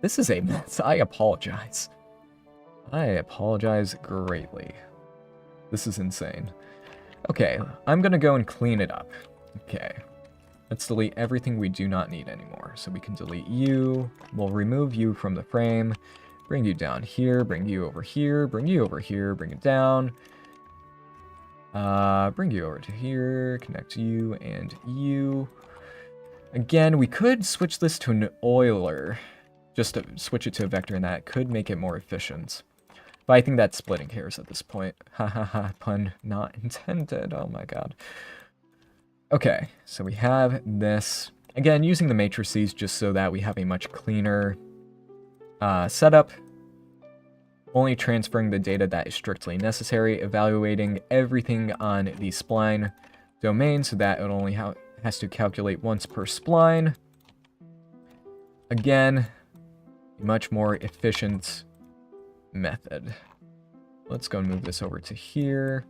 This is a mess. I apologize. I apologize greatly. This is insane. Okay, I'm gonna go and clean it up. Okay. Let's delete everything we do not need anymore. So we can delete you. We'll remove you from the frame. bring you down here, bring you over here, bring you over here, bring it down. Bring you over to here, connect you and you. Again, we could switch this to an Euler, just to switch it to a vector, and that could make it more efficient. But I think that's splitting hairs at this point. Ha ha ha, pun not intended, oh my god. Okay, so we have this. Again, using the matrices just so that we have a much cleaner setup. Only transferring the data that is strictly necessary, evaluating everything on the spline domain so that it only has to calculate once per spline. Again, a much more efficient method. Let's go and move this over to here.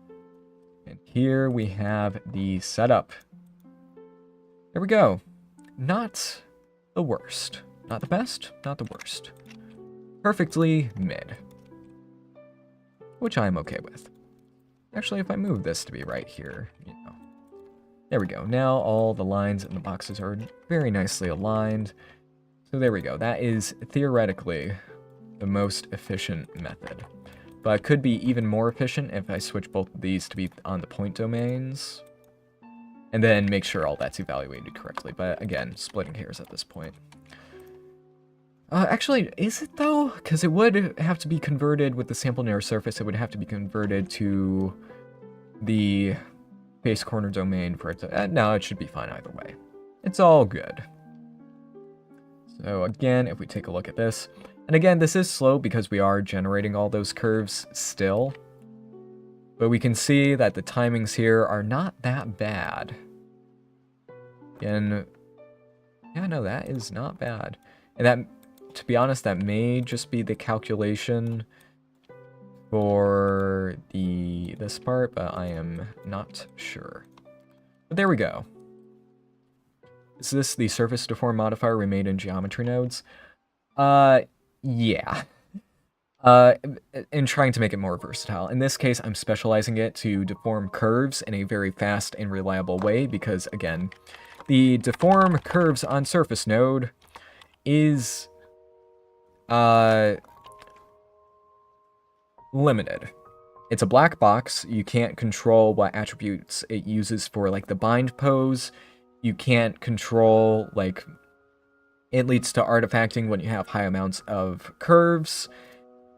And here we have the setup. There we go. Not the worst. Not the best, not the worst. Perfectly mid. Which I'm okay with. Actually, if I move this to be right here, you know. There we go. Now all the lines and the boxes are very nicely aligned. So there we go. That is theoretically the most efficient method. But it could be even more efficient if I switch both of these to be on the point domains. And then make sure all that's evaluated correctly. But again, splitting hairs at this point. Actually, is it though? Because it would have to be converted with the sample near surface. It would have to be converted to the base corner domain for it to... no, it should be fine either way. It's all good. So again, if we take a look at this... And again, this is slow because we are generating all those curves still. But we can see that the timings here are not that bad. Again, yeah, no, that is not bad. And that... To be honest, that may just be the calculation for this part, but I am not sure. But there we go. Is this the surface deform modifier we made in geometry nodes? Yeah. In trying to make it more versatile. In this case, I'm specializing it to deform curves in a very fast and reliable way because, again, the deform curves on surface node is... limited. It's a black box. You can't control what attributes it uses for, like, the bind pose. You can't control, like, it leads to artifacting when you have high amounts of curves,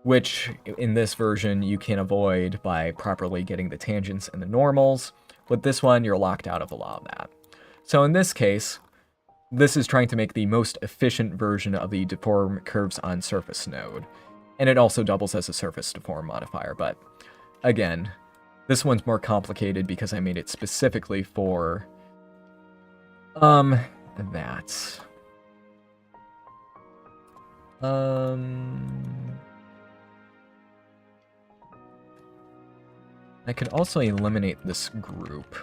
which, in this version, you can avoid by properly getting the tangents and the normals. With this one, you're locked out of a lot of that. So in this case... This is trying to make the most efficient version of the deform curves on surface node. And it also doubles as a surface deform modifier, but again, this one's more complicated because I made it specifically for that. I could also eliminate this group.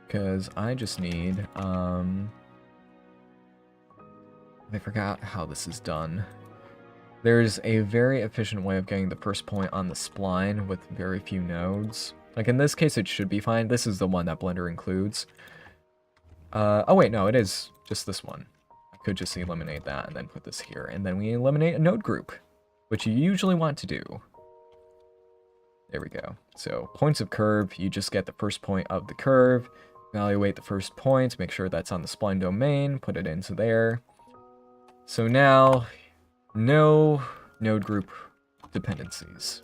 Because I just need, I forgot how this is done. There's a very efficient way of getting the first point on the spline with very few nodes. Like in this case, it should be fine. This is the one that Blender includes. Oh wait, no, it is just this one. I could just eliminate that and then put this here. And then we eliminate a node group, which you usually want to do. There we go. So points of curve, you just get the first point of the curve. Evaluate the first point, make sure that's on the spline domain, put it into there. So now, no node group dependencies.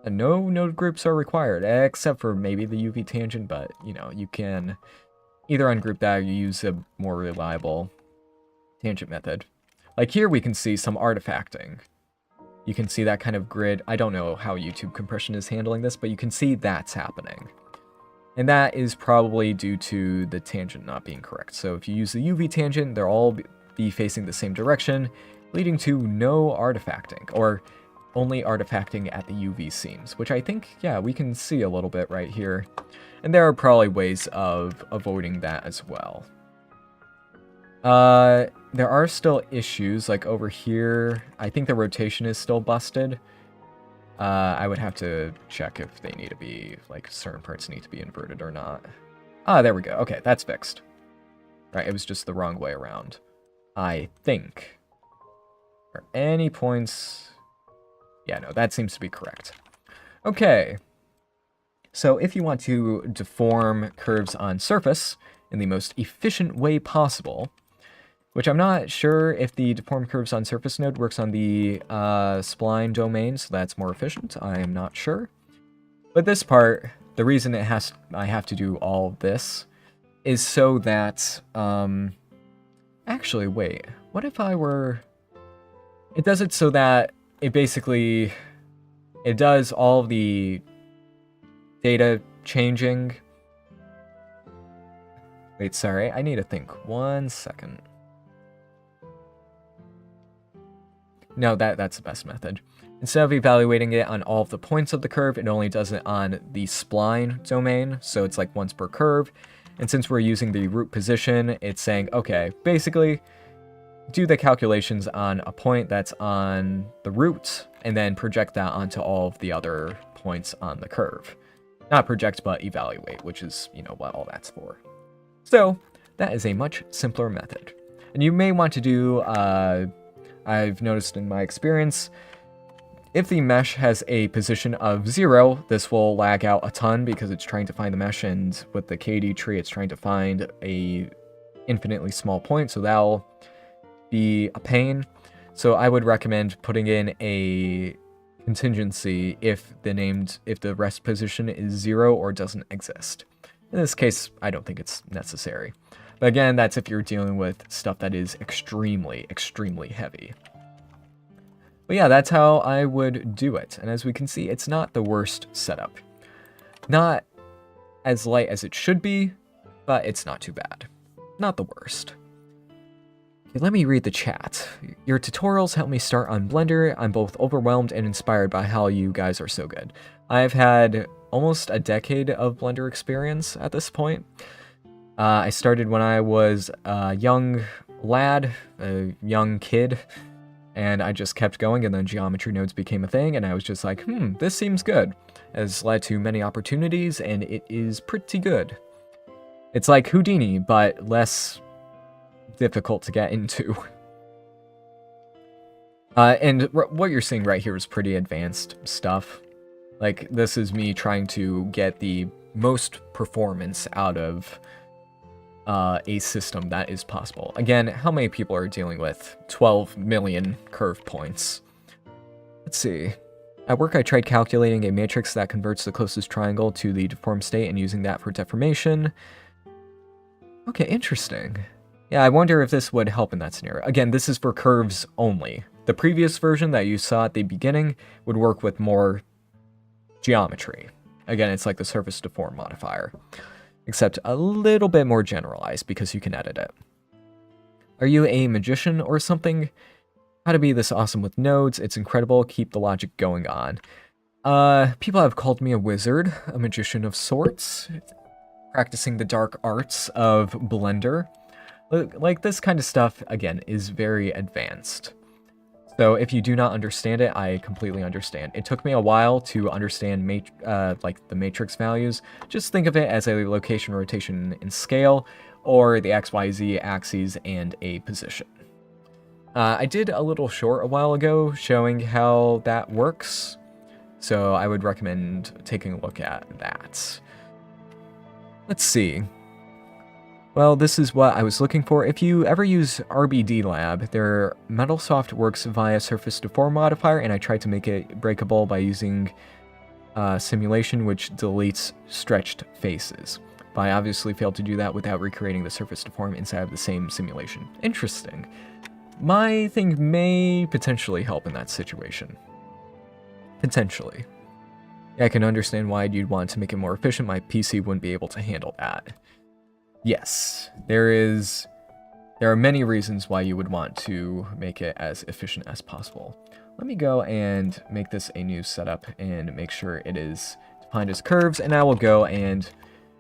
And no node groups are required, except for maybe the UV tangent, but, you know, you can either ungroup that or you use a more reliable tangent method. Like here we can see some artifacting. You can see that kind of grid. I don't know how YouTube compression is handling this, but you can see that's happening. And that is probably due to the tangent not being correct. So if you use the UV tangent, they'll all be facing the same direction, leading to no artifacting, or only artifacting at the UV seams, which I think, yeah, we can see a little bit right here. And there are probably ways of avoiding that as well. There are still issues, like over here, I think the rotation is still busted. I would have to check if they need to be, like, certain parts need to be inverted or not. Ah, there we go. Okay, that's fixed. Right, it was just the wrong way around. I think. Are any points... Yeah, no, that seems to be correct. Okay. So if you want to deform curves on surface in the most efficient way possible, which I'm not sure if the deform curves on surface node works on the spline domain, so that's more efficient. I am not sure. But this part, the reason I have to do all of this is so that, actually, wait, what if I were... It does it so that it basically, it does all of the data changing. Wait, sorry, I need to think 1 second. No, that's the best method. Instead of evaluating it on all of the points of the curve, it only does it on the spline domain, so it's like once per curve. And since we're using the root position, it's saying, okay, basically, do the calculations on a point that's on the root, and then project that onto all of the other points on the curve. Not project, but evaluate, which is, you know, what all that's for. So, that is a much simpler method. And you may want to do, I've noticed in my experience, if the mesh has a position of 0, this will lag out a ton because it's trying to find the mesh, and with the KD tree, it's trying to find a infinitely small point, so that'll be a pain. So I would recommend putting in a contingency if the rest position is 0 or doesn't exist. In this case, I don't think it's necessary. But again, that's if you're dealing with stuff that is extremely, extremely heavy. But yeah, that's how I would do it. And as we can see, it's not the worst setup. Not as light as it should be, but it's not too bad. Not the worst. Okay, let me read the chat. Your tutorials help me start on Blender. I'm both overwhelmed and inspired by how you guys are so good. I've had almost a decade of Blender experience at this point. I started when I was a young lad, a young kid, and I just kept going, and then geometry nodes became a thing, and I was just like, this seems good. It has led to many opportunities, and it is pretty good. It's like Houdini, but less difficult to get into. And what you're seeing right here is pretty advanced stuff. Like, this is me trying to get the most performance out of a system that is possible. Again, how many people are dealing with 12 million curve points? Let's see. At work, I tried calculating a matrix that converts the closest triangle to the deformed state and using that for deformation. Okay, interesting. Yeah, I wonder if this would help in that scenario. Again, this is for curves only. The previous version that you saw at the beginning would work with more geometry. Again, it's like the surface deform modifier, except a little bit more generalized because you can edit it. Are you a magician or something? How to be this awesome with nodes, it's incredible, keep the logic going on. People have called me a wizard, a magician of sorts, practicing the dark arts of Blender. Like, this kind of stuff, again, is very advanced. So if you do not understand it, I completely understand. It took me a while to understand like the matrix values. Just think of it as a location, rotation, and scale, or the XYZ axes and a position. I did a little short a while ago showing how that works, so I would recommend taking a look at that. Let's see. Well, this is what I was looking for. If you ever use RBD Lab, their MetalSoft works via Surface Deform modifier, and I tried to make it breakable by using simulation, which deletes stretched faces. But I obviously failed to do that without recreating the Surface Deform inside of the same simulation. Interesting. My thing may potentially help in that situation. Potentially. Yeah, I can understand why you'd want to make it more efficient. My PC wouldn't be able to handle that. Yes, there are many reasons why you would want to make it as efficient as possible. Let me go and make this a new setup and make sure it is defined as curves, and I will go and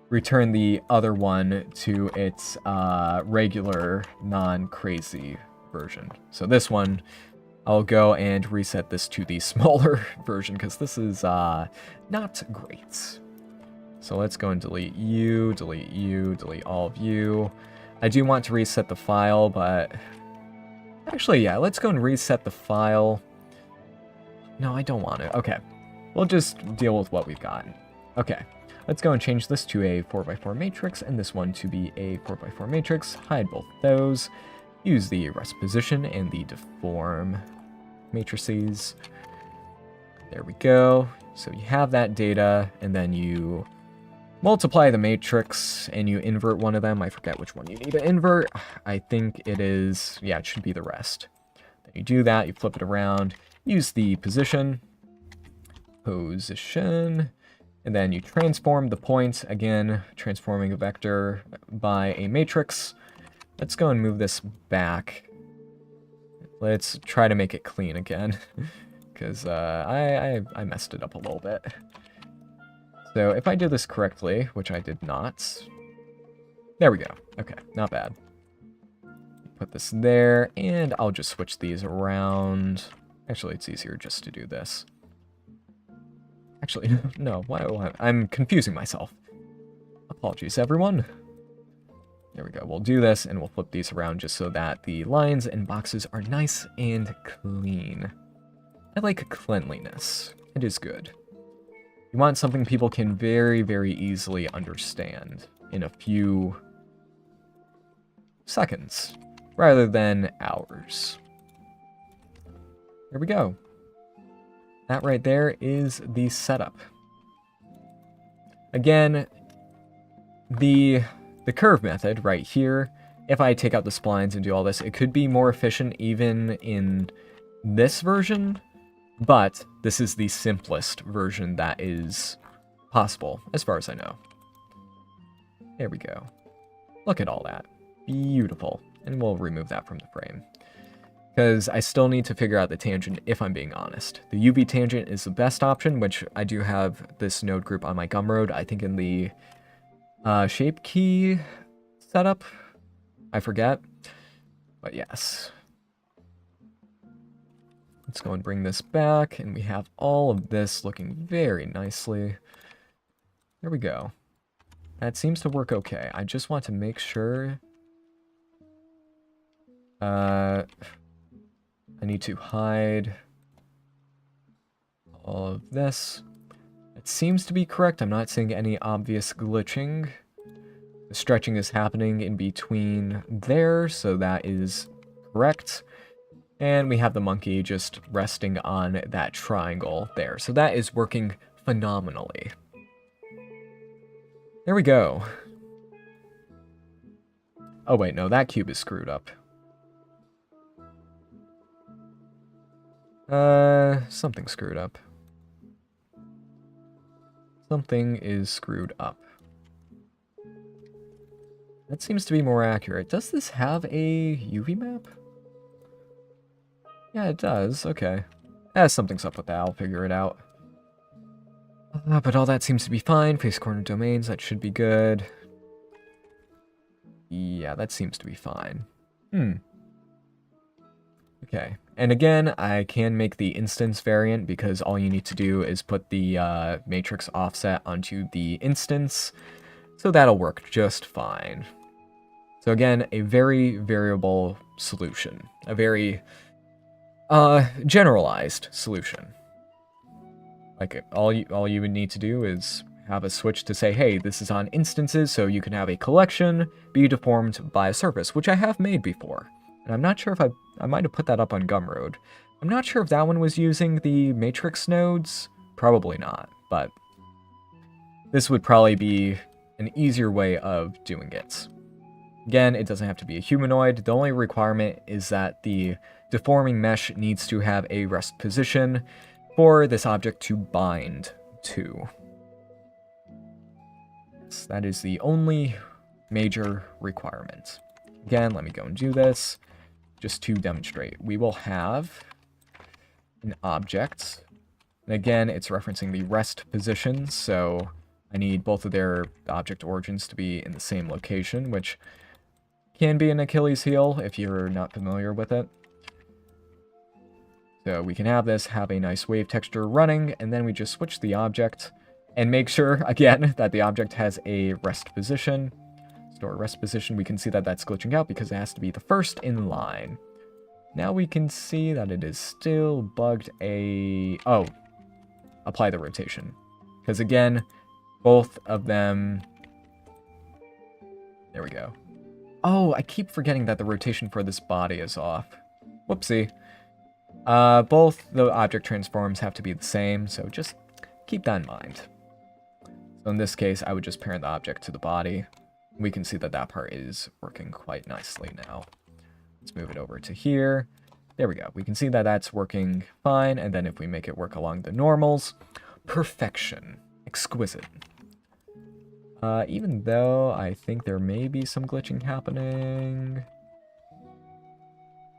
return the other one to its regular, non-crazy version. So this one, I'll go and reset this to the smaller version, because this is not great. So let's go and delete you, delete all of you. I do want to reset the file, but Actually, yeah, let's go and reset the file. No, I don't want it. Okay. We'll just deal with what we've got. Okay. Let's go and change this to a 4x4 matrix and this one to be a 4x4 matrix. Hide both those. Use the rest position and the deform matrices. There we go. So you have that data, and then you multiply the matrix, and you invert one of them. I forget which one you need to invert. I think it is, yeah, it should be the rest. Then you do that, you flip it around, use the position, and then you transform the point, again, transforming a vector by a matrix. Let's go and move this back. Let's try to make it clean again, because I messed it up a little bit. So if I did this correctly, which I did not, there we go. Okay, not bad. Put this there, and I'll just switch these around. Actually, it's easier just to do this. Actually, no, why? I'm confusing myself. Apologies, everyone. There we go. We'll do this, and we'll flip these around just so that the lines and boxes are nice and clean. I like cleanliness. It is good. You want something people can very, very easily understand in a few seconds, rather than hours. There we go. That right there is the setup. Again, the curve method right here, if I take out the splines and do all this, it could be more efficient even in this version, but this is the simplest version that is possible, as far as I know. There we go. Look at all that. Beautiful. And we'll remove that from the frame, because I still need to figure out the tangent, if I'm being honest. The UV tangent is the best option, which I do have this node group on my Gumroad, I think in the shape key setup. I forget. But yes. Let's go and bring this back, and we have all of this looking very nicely. There we go. That seems to work okay. I just want to make sure... I need to hide all of this. It seems to be correct. I'm not seeing any obvious glitching. The stretching is happening in between there, so that is correct. And we have the monkey just resting on that triangle there. So that is working phenomenally. There we go. Oh wait, no, that cube is screwed up. Something screwed up. Something is screwed up. That seems to be more accurate. Does this have a UV map? Yeah, it does. Okay. Something's up with that. I'll figure it out. But all that seems to be fine. Face corner domains, that should be good. Yeah, that seems to be fine. Okay. And again, I can make the instance variant because all you need to do is put the matrix offset onto the instance. So that'll work just fine. So again, a very variable solution. A very generalized solution. Like, all you would need to do is have a switch to say, hey, this is on instances, so you can have a collection be deformed by a surface, which I have made before. And I'm not sure if I might have put that up on Gumroad. I'm not sure if that one was using the matrix nodes. Probably not, but this would probably be an easier way of doing it. Again, it doesn't have to be a humanoid. The only requirement is that the deforming mesh needs to have a rest position for this object to bind to. Yes, that is the only major requirement. Again, let me go and do this. Just to demonstrate, we will have an object. And again, it's referencing the rest position, so I need both of their object origins to be in the same location, which can be an Achilles heel if you're not familiar with it. So we can have this, have a nice wave texture running, and then we just switch the object and make sure, again, that the object has a rest position. Store rest position, we can see that that's glitching out because it has to be the first in line. Now we can see that it is still bugged oh, apply the rotation. Because again, both of them... There we go. Oh, I keep forgetting that the rotation for this body is off. Whoopsie. Both the object transforms have to be the same, so just keep that in mind. So in this case, I would just parent the object to the body. We can see that that part is working quite nicely now. Let's move it over to here. There we go. We can see that that's working fine, and then if we make it work along the normals, perfection. Exquisite. Even though I think there may be some glitching happening.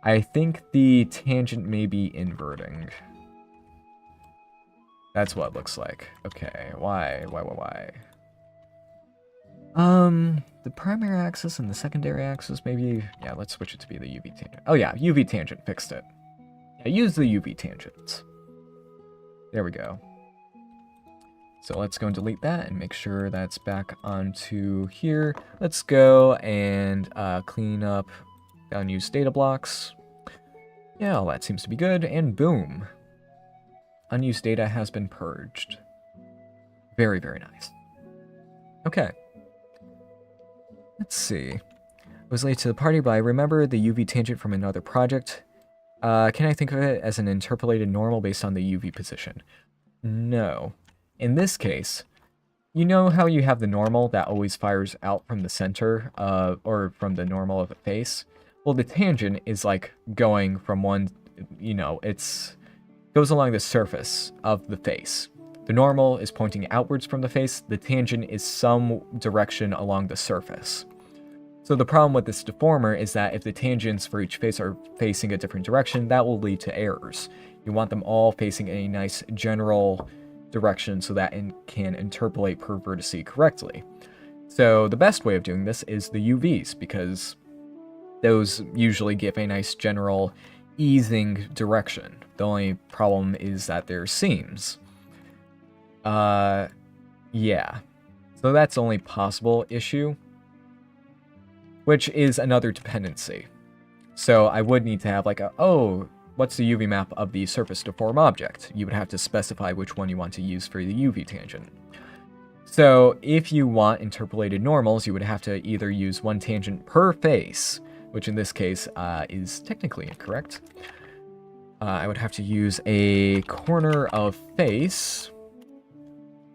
I think the tangent may be inverting. That's what it looks like. Okay, why? The primary axis and the secondary axis, maybe... Yeah, let's switch it to be the UV tangent. Oh yeah, UV tangent fixed it. Yeah, use the UV tangents. There we go. So let's go and delete that and make sure that's back onto here. Let's go and clean up the unused data blocks. Yeah, all that seems to be good, and boom. Unused data has been purged. Very, very nice. Okay. Let's see. I was late to the party, but I remember the UV tangent from another project. Can I think of it as an interpolated normal based on the UV position? No. In this case, you know how you have the normal that always fires out from the center, or from the normal of a face? Well, the tangent is like going from one, you know, goes along the surface of the face. The normal is pointing outwards from the face. The tangent is some direction along the surface. So the problem with this deformer is that if the tangents for each face are facing a different direction, that will lead to errors. You want them all facing a nice general direction so that it can interpolate per vertice correctly. So the best way of doing this is the UVs, because those usually give a nice general easing direction. The only problem is that there's seams. Yeah. So that's the only possible issue, which is another dependency. So I would need to have like what's the UV map of the surface deform object? You would have to specify which one you want to use for the UV tangent. So if you want interpolated normals, you would have to either use one tangent per face, which in this case is technically incorrect. I would have to use a corner of face,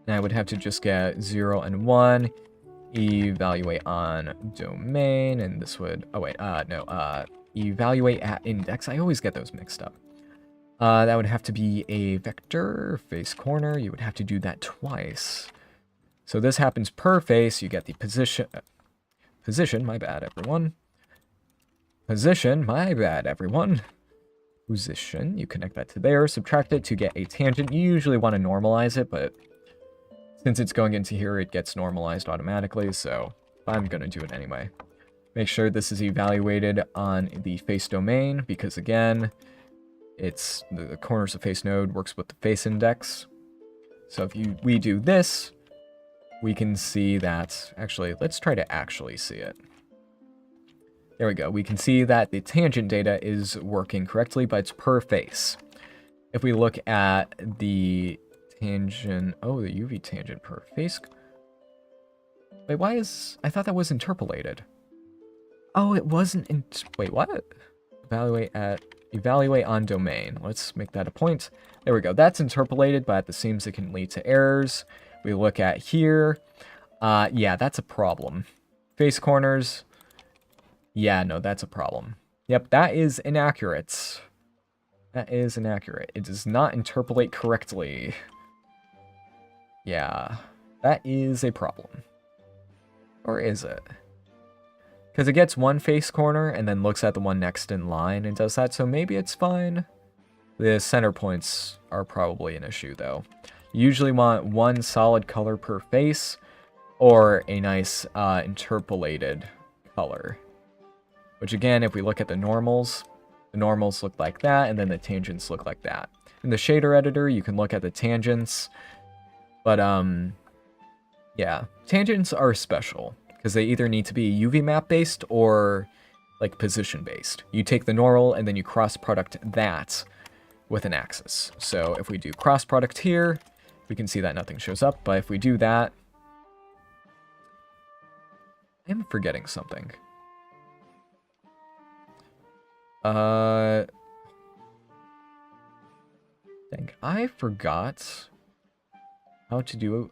and I would have to just get 0 and 1, evaluate on domain, and this would, evaluate at index. I always get those mixed up. That would have to be a vector, face corner. You would have to do that twice. So this happens per face. You get the position, my bad, everyone. Position, my bad, everyone. Position, you connect that to there, subtract it to get a tangent. You usually want to normalize it, but since it's going into here, it gets normalized automatically, so I'm going to do it anyway. Make sure this is evaluated on the face domain, because again, it's the corners of face node works with the face index. So if we do this, we can see that, actually, let's try to actually see it. There we go. We can see that the tangent data is working correctly, but it's per face. If we look at the tangent, the UV tangent per face. Wait, I thought that was interpolated. Oh, it wasn't wait, what? Evaluate on domain. Let's make that a point. There we go. That's interpolated, but at the seams it can lead to errors. We look at here. Yeah, that's a problem. Face corners. Yeah, no, that's a problem. Yep, that is inaccurate. That is inaccurate. It does not interpolate correctly. Yeah, that is a problem. Or is it? Because it gets one face corner and then looks at the one next in line and does that, so maybe it's fine. The center points are probably an issue, though. You usually want one solid color per face, or a nice interpolated color. Which again, if we look at the normals look like that, and then the tangents look like that. In the shader editor, you can look at the tangents, but yeah, tangents are special, because they either need to be UV map based, or like position-based. You take the normal and then you cross-product that with an axis. So if we do cross-product here, we can see that nothing shows up, but if we do that... I'm forgetting something. I think I forgot how to do...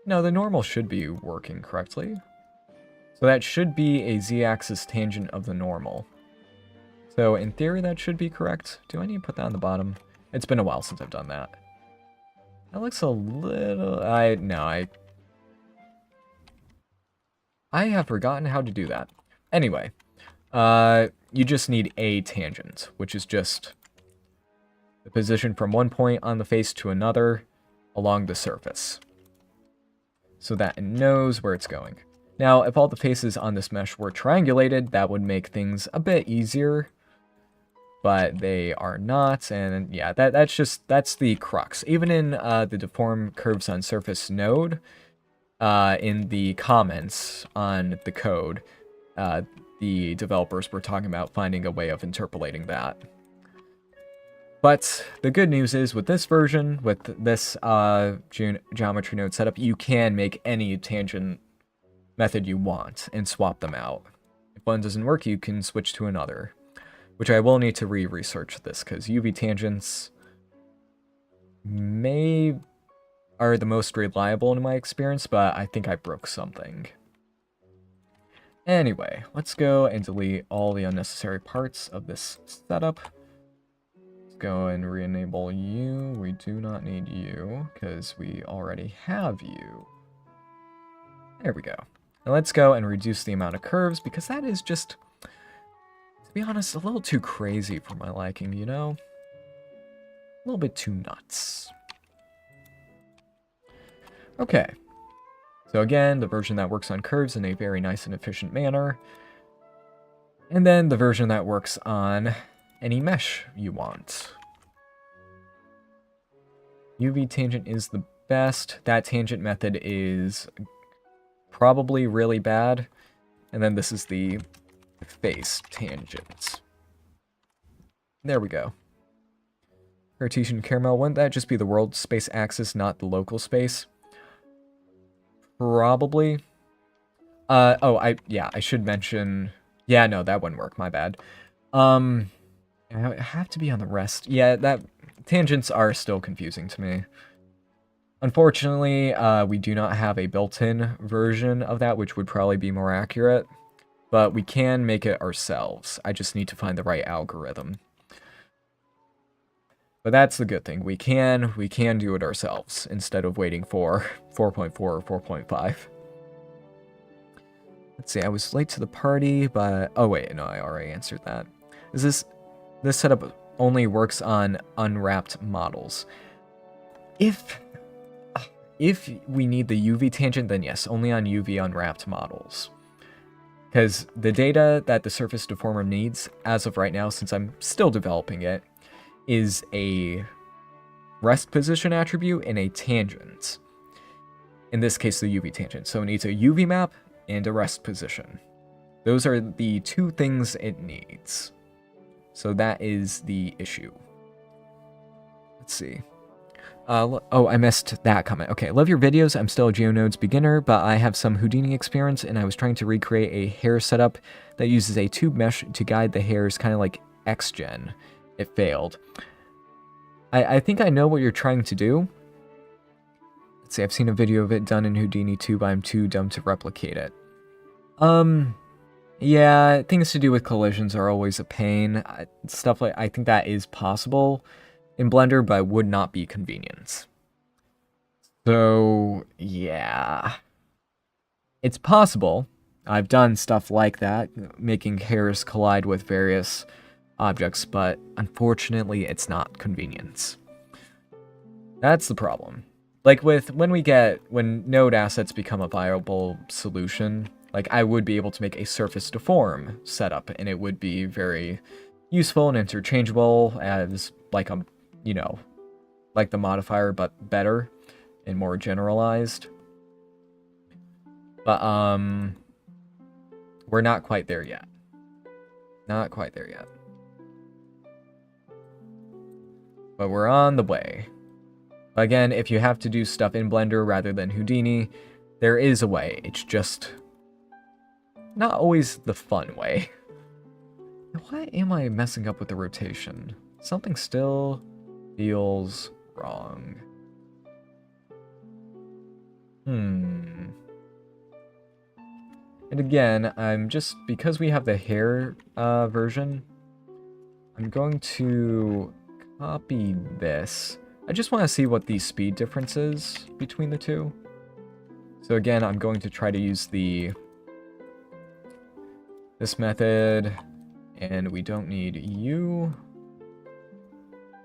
No, the normal should be working correctly. So that should be a z-axis tangent of the normal. So in theory, that should be correct. Do I need to put that on the bottom? It's been a while since I've done that. That looks a little... I have forgotten how to do that. Anyway, you just need a tangent, which is just the position from one point on the face to another along the surface, so that it knows where it's going. Now, if all the faces on this mesh were triangulated, that would make things a bit easier, but they are not, and yeah, that's the crux. Even in the deform curves on surface node, in the comments on the code, the developers were talking about finding a way of interpolating that. But the good news is, with this version, with this geometry node setup, you can make any tangent method you want and swap them out. If one doesn't work, you can switch to another, which I will need to research this, because UV tangents are the most reliable in my experience, but I think I broke something. Anyway, let's go and delete all the unnecessary parts of this setup. Let's go and re-enable you. We do not need you, because we already have you. There we go. Now let's go and reduce the amount of curves, because that is just, to be honest, a little too crazy for my liking, you know? A little bit too nuts. Okay. So again, the version that works on curves in a very nice and efficient manner. And then the version that works on any mesh you want. UV tangent is the best. That tangent method is probably really bad. And then this is the face tangent. There we go. Cartesian caramel, wouldn't that just be the world space axis, not the local space? Probably. I should mention... Yeah, no, that wouldn't work, my bad. I have to be on the rest. Yeah, tangents are still confusing to me. Unfortunately, we do not have a built-in version of that, which would probably be more accurate. But we can make it ourselves. I just need to find the right algorithm. But that's the good thing. We can do it ourselves instead of waiting for 4.4 or 4.5. Let's see, I was late to the party, but... Oh wait, no, I already answered that. This setup only works on unwrapped models. If we need the UV tangent, then yes, only on UV unwrapped models. Because the data that the surface deformer needs, as of right now, since I'm still developing it, is a rest position attribute and a tangent. In this case, the UV tangent. So it needs a UV map and a rest position. Those are the two things it needs. So that is the issue. Let's see. Oh, I missed that comment. Okay, love your videos. I'm still a GeoNodes beginner, but I have some Houdini experience, and I was trying to recreate a hair setup that uses a tube mesh to guide the hairs, kind of like XGen. It failed. I think I know what you're trying to do. Let's see, I've seen a video of it done in Houdini too, but I'm too dumb to replicate it. Yeah, things to do with collisions are always a pain. Stuff like, I think that is possible in Blender, but would not be convenient. So, yeah. It's possible. I've done stuff like that, making hairs collide with various objects, but unfortunately it's not convenience. That's the problem. Like when node assets become a viable solution, like I would be able to make a surface deform setup, and it would be very useful and interchangeable as like a, like the modifier, but better and more generalized. But we're not quite there yet. Not quite there yet. But we're on the way. Again, if you have to do stuff in Blender rather than Houdini, there is a way. It's just not always the fun way. Why am I messing up with the rotation? Something still feels wrong. And again, because we have the hair version, I'm going to copy this. I just want to see what the speed difference is between the two. So again, I'm going to try to use this method, and we don't need you.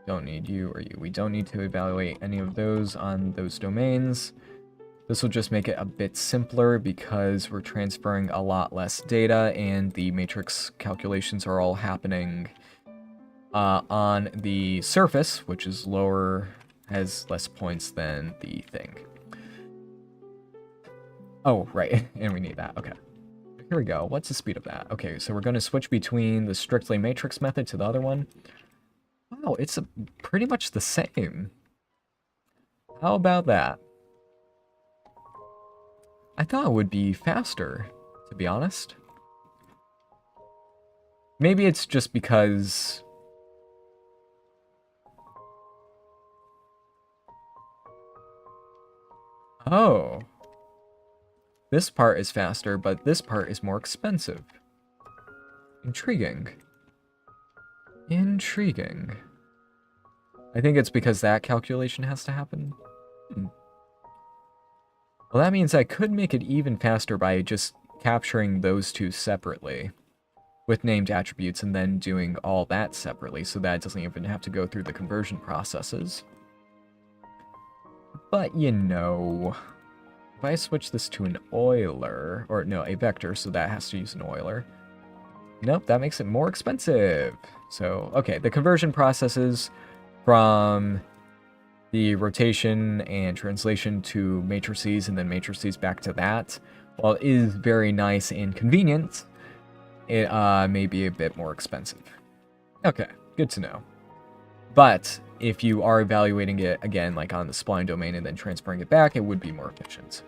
Don't need you or you. We don't need to evaluate any of those on those domains. This will just make it a bit simpler because we're transferring a lot less data and the matrix calculations are all happening on the surface, which is lower, has less points than the thing. Oh, right, and we need that, okay. Here we go, what's the speed of that? Okay, so we're going to switch between the strictly matrix method to the other one. Wow, it's pretty much the same. How about that? I thought it would be faster, to be honest. Maybe it's just because... Oh. This part is faster, but this part is more expensive. Intriguing. Intriguing. I think it's because that calculation has to happen. Well, that means I could make it even faster by just capturing those two separately with named attributes and then doing all that separately so that it doesn't even have to go through the conversion processes. But, you know, if I switch this to an Euler, or no, a vector, so that has to use an Euler. Nope, that makes it more expensive. So, okay, the conversion processes from the rotation and translation to matrices and then matrices back to that, while it is very nice and convenient, it may be a bit more expensive. Okay, good to know. But if you are evaluating it, again, like on the spline domain and then transferring it back, it would be more efficient.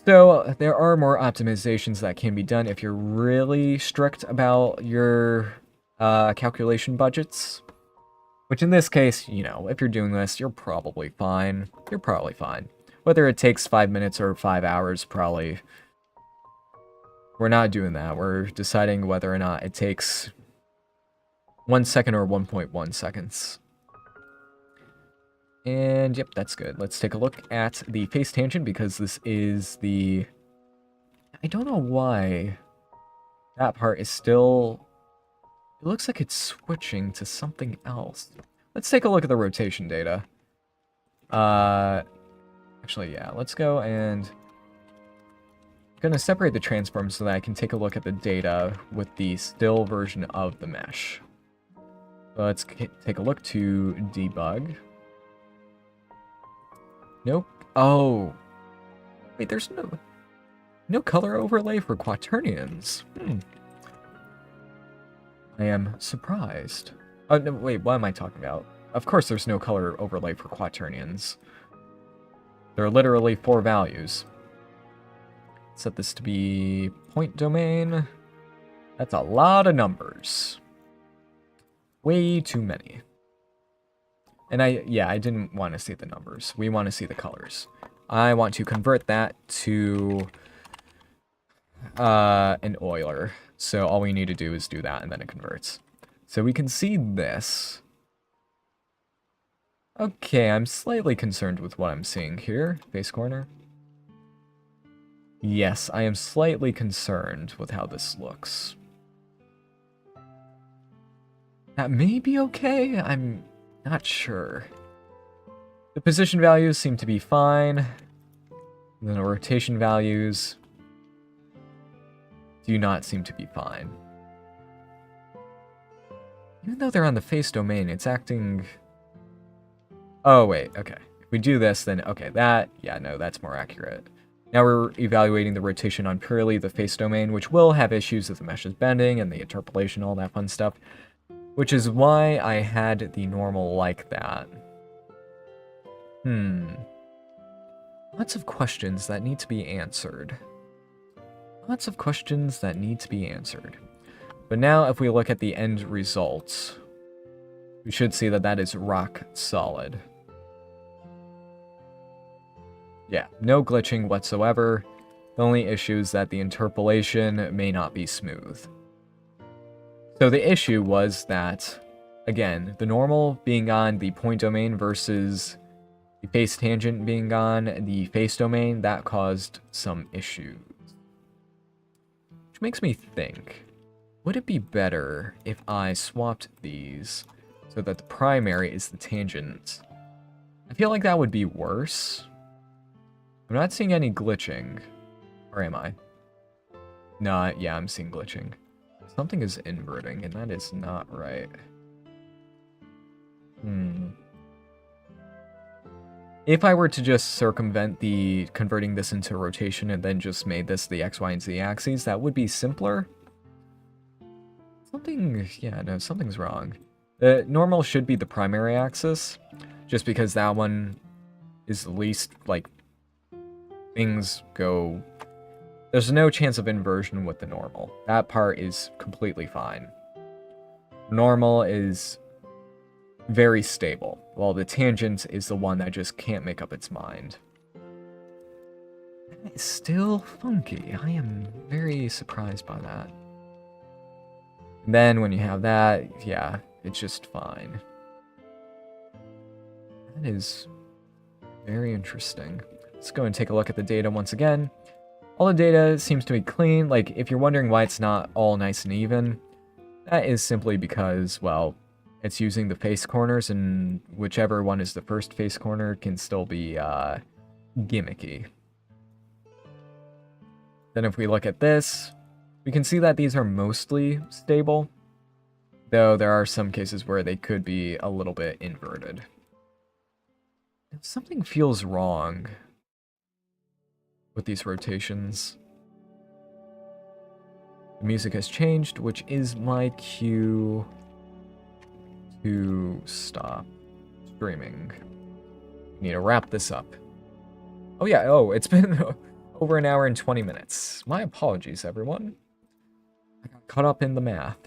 So there are more optimizations that can be done if you're really strict about your calculation budgets. Which in this case, you know, if you're doing this, you're probably fine. You're probably fine. Whether it takes 5 minutes or 5 hours, probably... We're not doing that. We're deciding whether or not it takes 1 second or 1.1 seconds. And yep, that's good. Let's take a look at the face tangent because this is the... I don't know why that part is still... It looks like it's switching to something else. Let's take a look at the rotation data. Actually, yeah, let's go and... I'm going to separate the transforms so that I can take a look at the data with the still version of the mesh. So let's take a look to debug. Nope. Oh. Wait, there's no color overlay for quaternions. I am surprised. Oh, no, wait, what am I talking about? Of course there's no color overlay for quaternions. There are literally 4 values. Set this to be point domain. That's a lot of numbers. Way too many. And I didn't want to see the numbers. We want to see the colors. I want to convert that to an Euler. So all we need to do is do that and then it converts. So we can see this. Okay, I'm slightly concerned with what I'm seeing here. Face corner. Yes, I am slightly concerned with how this looks. That may be okay, I'm not sure. The position values seem to be fine. And then the rotation values do not seem to be fine. Even though they're on the face domain, it's acting... Oh, wait, okay. If we do this, then, okay, that... Yeah, no, that's more accurate. Now we're evaluating the rotation on purely the face domain, which will have issues if the mesh is bending and the interpolation, all that fun stuff. Which is why I had the normal like that. Lots of questions that need to be answered. Lots of questions that need to be answered. But now if we look at the end results, we should see that that is rock solid. Yeah, no glitching whatsoever. The only issue is that the interpolation may not be smooth. So the issue was that, again, the normal being on the point domain versus the face tangent being on the face domain, that caused some issues. Which makes me think, would it be better if I swapped these so that the primary is the tangent? I feel like that would be worse. I'm not seeing any glitching. Or am I? No, yeah, I'm seeing glitching. Something is inverting, and that is not right. If I were to just circumvent the converting this into rotation and then just made this the X, Y, and Z axes, that would be simpler. Something's wrong. The normal should be the primary axis, just because that one is the least, like, things go... There's no chance of inversion with the normal. That part is completely fine. Normal is very stable, while the tangent is the one that just can't make up its mind. That is still funky. I am very surprised by that. And then when you have that, yeah, it's just fine. That is very interesting. Let's go and take a look at the data once again. All the data seems to be clean. Like, if you're wondering why it's not all nice and even, that is simply because, well, it's using the face corners, and whichever one is the first face corner can still be gimmicky. Then if we look at this, we can see that these are mostly stable, though there are some cases where they could be a little bit inverted. Something feels wrong with these rotations. The music has changed, which is my cue to stop streaming. Need to wrap this up. Oh yeah, it's been over an hour and 20 minutes. My apologies, everyone. I got caught up in the math.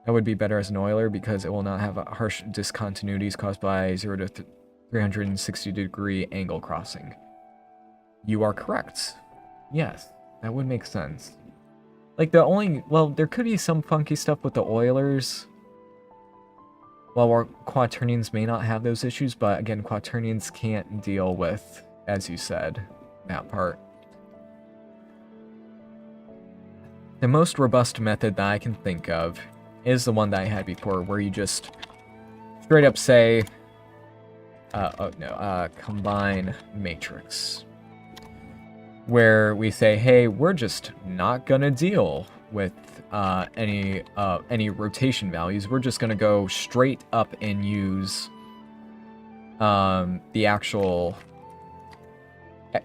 That would be better as an oiler because it will not have harsh discontinuities caused by 0 to 360 degree angle crossing. You are correct. Yes, that would make sense. Like, there could be some funky stuff with the Oilers. While our quaternions may not have those issues, but again, quaternions can't deal with, as you said, that part. The most robust method that I can think of is the one that I had before, where you just straight up say, combine matrix. Where we say, hey, we're just not gonna deal with any rotation values. We're just gonna go straight up and use the actual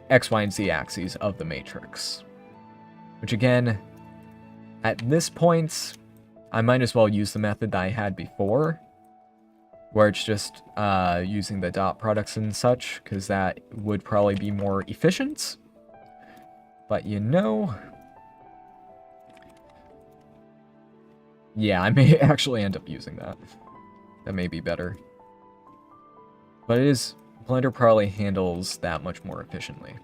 X, Y, and Z axes of the matrix. Which again, at this point, I might as well use the method that I had before, where it's just using the dot products and such, because that would probably be more efficient. But you know, yeah, I may actually end up using that. That may be better. But Blender probably handles that much more efficiently.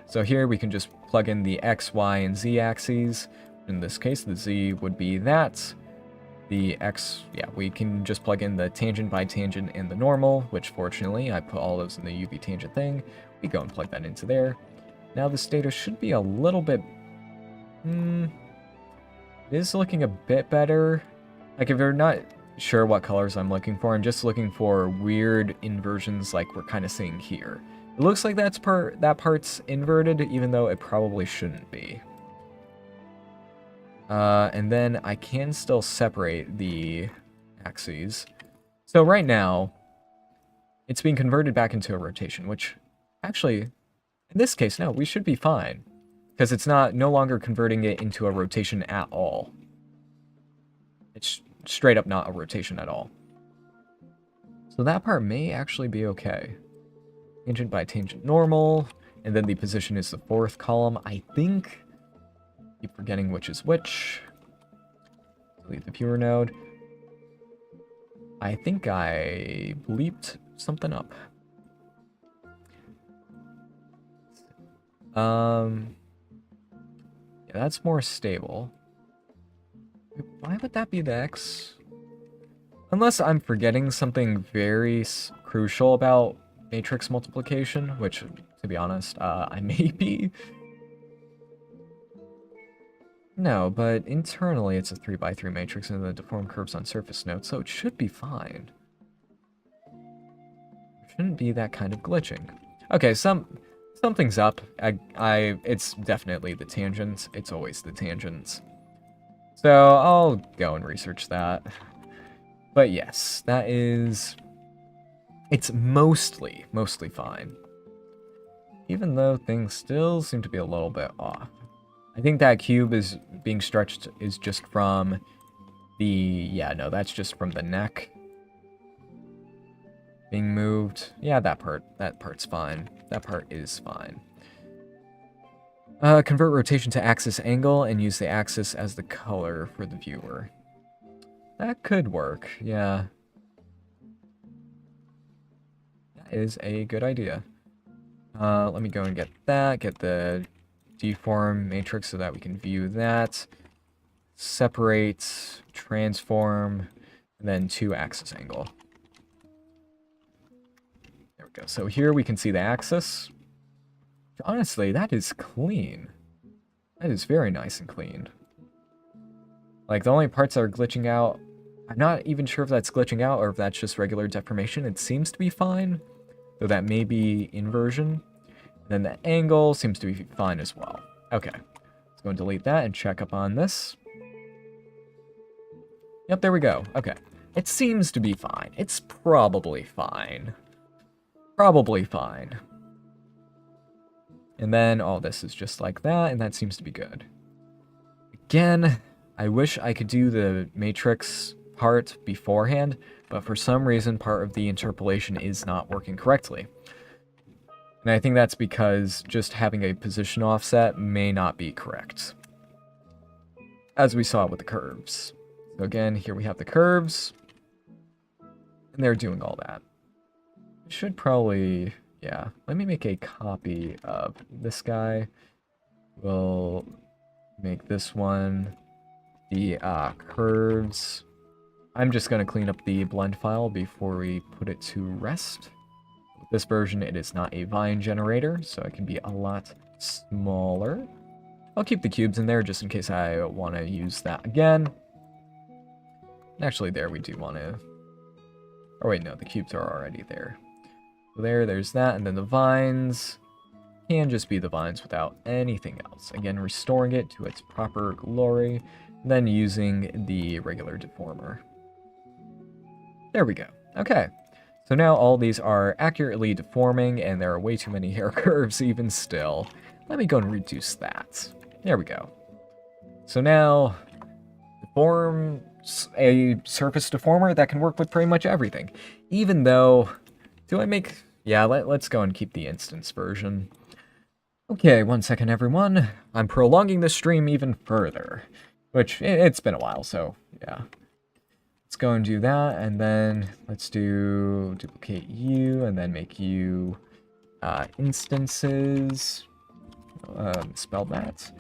So here we can just plug in the X, Y, and Z axes. In this case, the Z would be that. The X, yeah, we can just plug in the tangent by tangent and the normal, which fortunately I put all those in the UV tangent thing. We go and plug that into there. Now this data should be a little bit... it is looking a bit better. Like, if you're not sure what colors I'm looking for, I'm just looking for weird inversions like we're kind of seeing here. It looks like that part's inverted, even though it probably shouldn't be. And then I can still separate the axes. So right now, it's being converted back into a rotation, which actually... In this case, no, we should be fine. Because it's no longer converting it into a rotation at all. It's straight up not a rotation at all. So that part may actually be okay. Tangent by tangent normal. And then the position is the 4th column, I think. Keep forgetting which is which. Delete the viewer node. I think I bleeped something up. Yeah, that's more stable. Why would that be the X? Unless I'm forgetting something very crucial about matrix multiplication, which, to be honest, I may be. No, but internally it's a 3x3 matrix and the deformed curves on surface nodes, so it should be fine. It shouldn't be that kind of glitching. Okay, something's up. It's definitely the tangents. It's always the tangents. So I'll go and research that. But yes, that is... It's mostly fine. Even though things still seem to be a little bit off. I think that cube is being stretched is just from the... Yeah, no, that's just from the neck being moved. Yeah, that part's fine. That part is fine. Convert rotation to axis angle and use the axis as the color for the viewer. That could work, yeah. That is a good idea. Let me go and get the deform matrix so that we can view that. Separate, transform, and then to axis angle. There we go. So here we can see the axis. Honestly, that is clean. That is very nice and clean. Like, the only parts that are glitching out, I'm not even sure if that's glitching out or if that's just regular deformation. It seems to be fine, though that may be inversion. Then the angle seems to be fine as well. Okay, let's go and delete that and check up on this. Yep, there we go. Okay, it seems to be fine. It's probably fine. Probably fine. And then all this is just like that, and that seems to be good. Again, I wish I could do the matrix part beforehand, but for some reason part of the interpolation is not working correctly. And I think that's because just having a position offset may not be correct. As we saw with the curves. So again, here we have the curves. And they're doing all that. Should probably... Yeah, let me make a copy of this guy. We'll make this one the curves. I'm just going to clean up the blend file before we put it to rest. This version, it is not a vine generator, so it can be a lot smaller. I'll keep the cubes in there just in case I want to use that again. Actually, there we do want to... Oh wait, no, the cubes are already there. So there's that, and then the vines can just be the vines without anything else. Again, restoring it to its proper glory, then using the regular deformer. There we go. Okay. So now all these are accurately deforming, and there are way too many hair curves even still. Let me go and reduce that. There we go. So now, deform a surface deformer that can work with pretty much everything. Even though, do I make... Yeah, let's go and keep the instance version. Okay, 1 second everyone. I'm prolonging the stream even further. Which, it's been a while, so yeah. Let's go and do that, and then let's do duplicate you, and then make you instances. Misspelled that.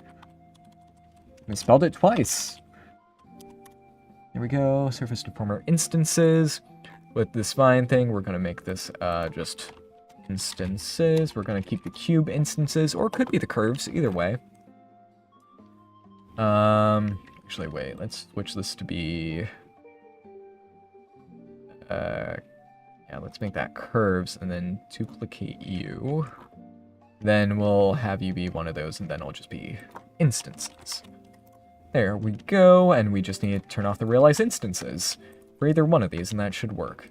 Misspelled it twice. Here we go, surface deformer instances. With this vine thing, we're going to make this just instances. We're going to keep the cube instances, or it could be the curves, either way. Actually, wait, let's switch this to be... yeah, let's make that curves, and then duplicate you. Then we'll have you be one of those, and then it'll just be instances. There we go, and we just need to turn off the realize instances for either one of these, and that should work.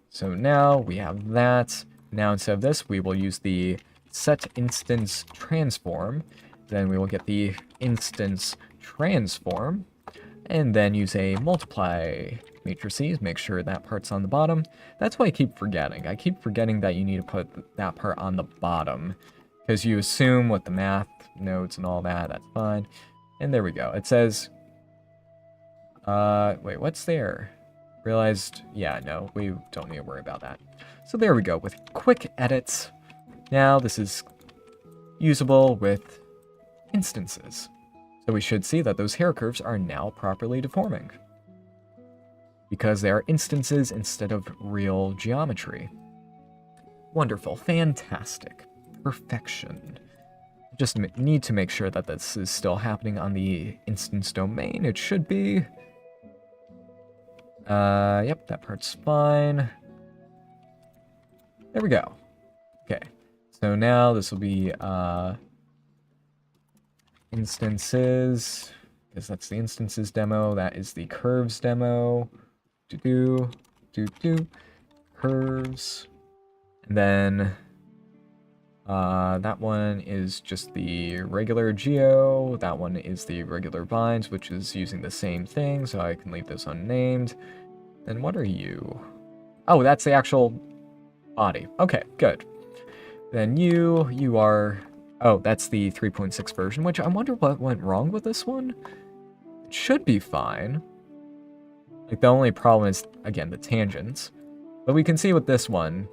So now we have that. Now instead of this, we will use the set instance transform. Then we will get the instance transform, and then use a multiply matrices, make sure that part's on the bottom. That's what I keep forgetting. I keep forgetting that you need to put that part on the bottom, because you assume with the math notes and all that, that's fine. And there we go. It says, wait, what's there? Realized, yeah, no, we don't need to worry about that. So there we go, with quick edits. Now this is usable with instances. So we should see that those hair curves are now properly deforming, because they are instances instead of real geometry. Wonderful, fantastic, perfection. Just need to make sure that this is still happening on the instance domain. It should be. Yep, that part's fine. There we go. Okay, so now this will be, instances, because that's the instances demo. That is the curves demo. Curves. And then, that one is just the regular geo. That one is the regular vines, which is using the same thing, so I can leave this unnamed. Then what are you? Oh, that's the actual body. Okay, good. Then you are... Oh, that's the 3.6 version, which I wonder what went wrong with this one. It should be fine. Like, the only problem is, again, the tangents. But we can see with this one,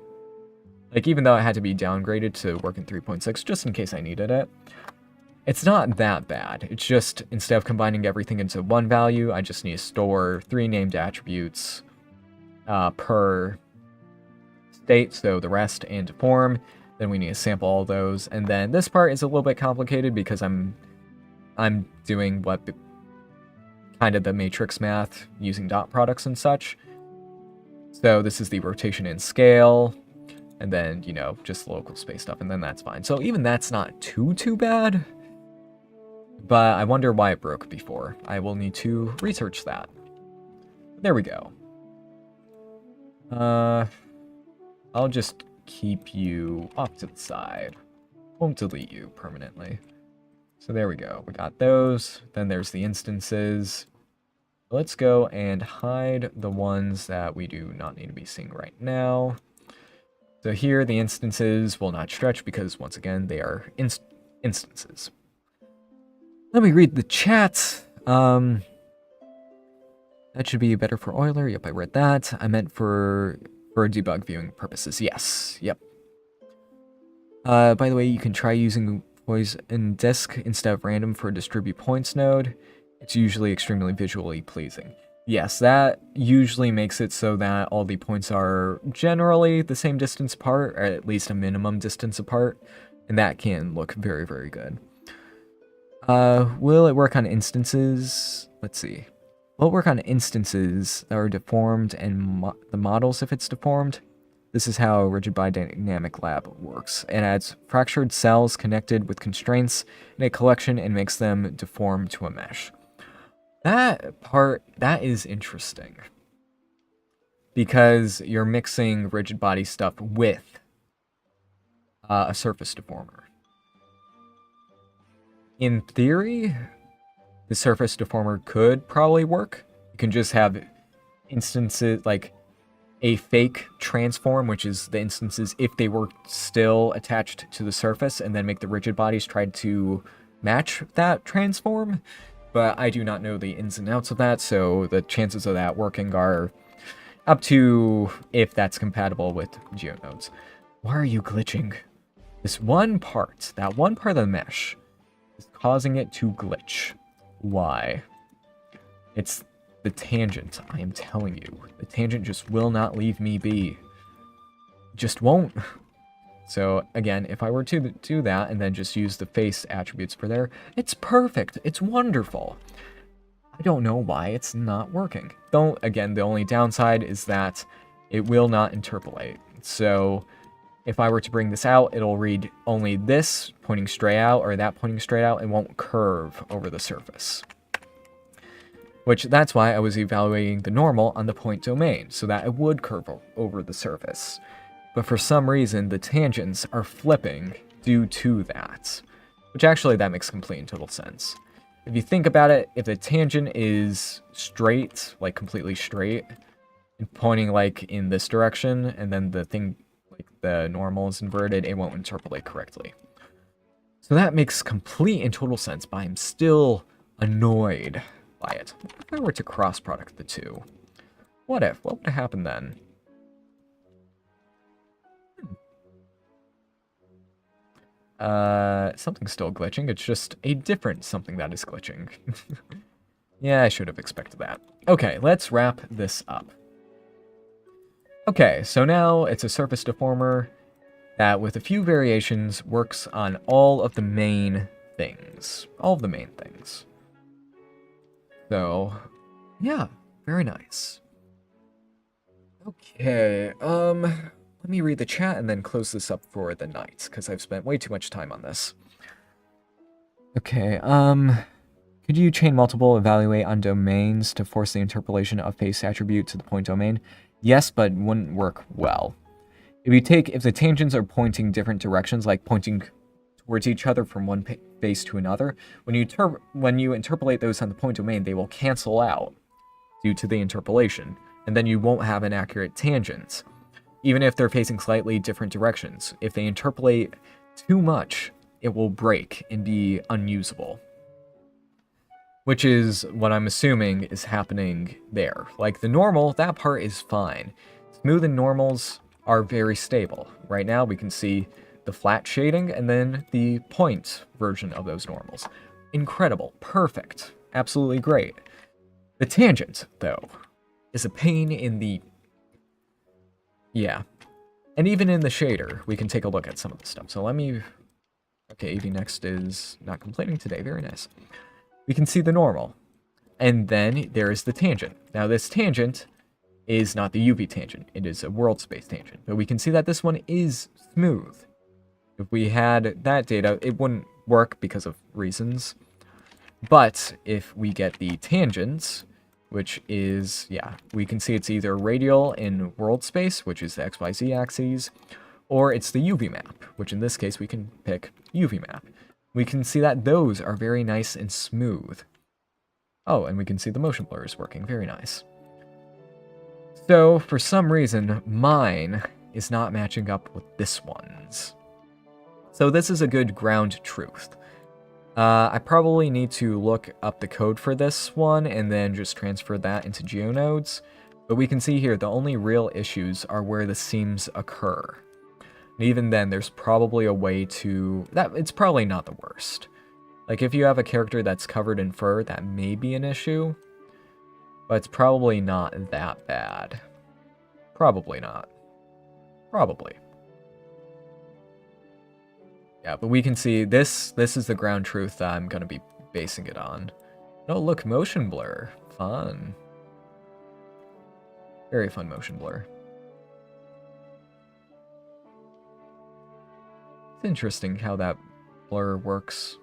like, even though it had to be downgraded to work in 3.6, just in case I needed it, it's not that bad. It's just, instead of combining everything into one value, I just need to store 3 named attributes per state, so the rest and deform. Then we need to sample all those, and then this part is a little bit complicated because I'm doing what kind of the matrix math using dot products and such. So this is the rotation and scale, and then, you know, just local space stuff, and then that's fine. So even that's not too bad, but I wonder why it broke before. I will need to research that. There we go. I'll just keep you off to the side. Won't delete you permanently. So there we go. We got those. Then there's the instances. Let's go and hide the ones that we do not need to be seeing right now. So here, the instances will not stretch because, once again, they are instances. Let me read the chat. That should be better for Euler. Yep, I read that. I meant for debug viewing purposes. Yes. Yep. By the way, you can try using poison disk instead of random for a distribute points node. It's usually extremely visually pleasing. Yes, that usually makes it so that all the points are generally the same distance apart, or at least a minimum distance apart, and that can look very, very good. Will it work on instances? Let's see. Will it work on instances that are deformed and the models if it's deformed? This is how Rigid Biodynamic Lab works. It adds fractured cells connected with constraints in a collection and makes them deform to a mesh. That part, that is interesting. Because you're mixing rigid body stuff with a surface deformer. In theory, the surface deformer could probably work. You can just have instances, like a fake transform, which is the instances if they were still attached to the surface, and then make the rigid bodies try to match that transform. But I do not know the ins and outs of that, so the chances of that working are up to if that's compatible with GeoNodes. Why are you glitching? This one part, that one part of the mesh, is causing it to glitch. Why? It's the tangent, I am telling you. The tangent just will not leave me be. Just won't. So again, if I were to do that and then just use the face attributes for there, it's perfect. It's wonderful. I don't know why it's not working. Though, again, the only downside is that it will not interpolate. So if I were to bring this out, it'll read only this pointing straight out or that pointing straight out and won't curve over the surface. Which, that's why I was evaluating the normal on the point domain, so that it would curve over the surface. But for some reason, the tangents are flipping due to that. Which actually, that makes complete and total sense. If you think about it, if the tangent is straight, like completely straight, and pointing like in this direction, and then the thing, like the normal is inverted, it won't interpolate correctly. So that makes complete and total sense, but I'm still annoyed by it. What if I were to cross-product the two? What if? What would happen then? Something's still glitching. It's just a different something that is glitching. Yeah, I should have expected that. Okay, let's wrap this up. Okay, so now it's a surface deformer that, with a few variations, works on all of the main things. All of the main things. So, yeah, very nice. Okay, let me read the chat and then close this up for the night, because I've spent way too much time on this. Okay, could you chain multiple evaluate on domains to force the interpolation of face attribute to the point domain? Yes, but wouldn't work well. If the tangents are pointing different directions, like pointing towards each other from one face to another, when you interpolate those on the point domain, they will cancel out due to the interpolation, and then you won't have an accurate tangent, even if they're facing slightly different directions. If they interpolate too much, it will break and be unusable. Which is what I'm assuming is happening there. Like the normal, that part is fine. Smooth and normals are very stable. Right now we can see the flat shading and then the point version of those normals. Incredible. Perfect. Absolutely great. The tangent, though, is a pain in the... Yeah. And even in the shader, we can take a look at some of the stuff. So let me... Okay, AV Next is not complaining today. Very nice. We can see the normal. And then there is the tangent. Now this tangent is not the UV tangent. It is a world space tangent. But we can see that this one is smooth. If we had that data, it wouldn't work because of reasons. But if we get the tangents, which is, yeah, we can see it's either radial in world space, which is the XYZ axes, or it's the UV map, which in this case we can pick UV map. We can see that those are very nice and smooth. Oh, and we can see the motion blur is working. Very nice. So, for some reason, mine is not matching up with this one's. So this is a good ground truth. I probably need to look up the code for this one and then just transfer that into GeoNodes. But we can see here the only real issues are where the seams occur. And even then, there's probably a way to... It's probably not the worst. Like, if you have a character that's covered in fur, that may be an issue. But it's probably not that bad. Probably not. Probably. Yeah, but we can see this is the ground truth that I'm going to be basing it on. Oh, look, motion blur. Fun. Very fun motion blur. It's interesting how that blur works.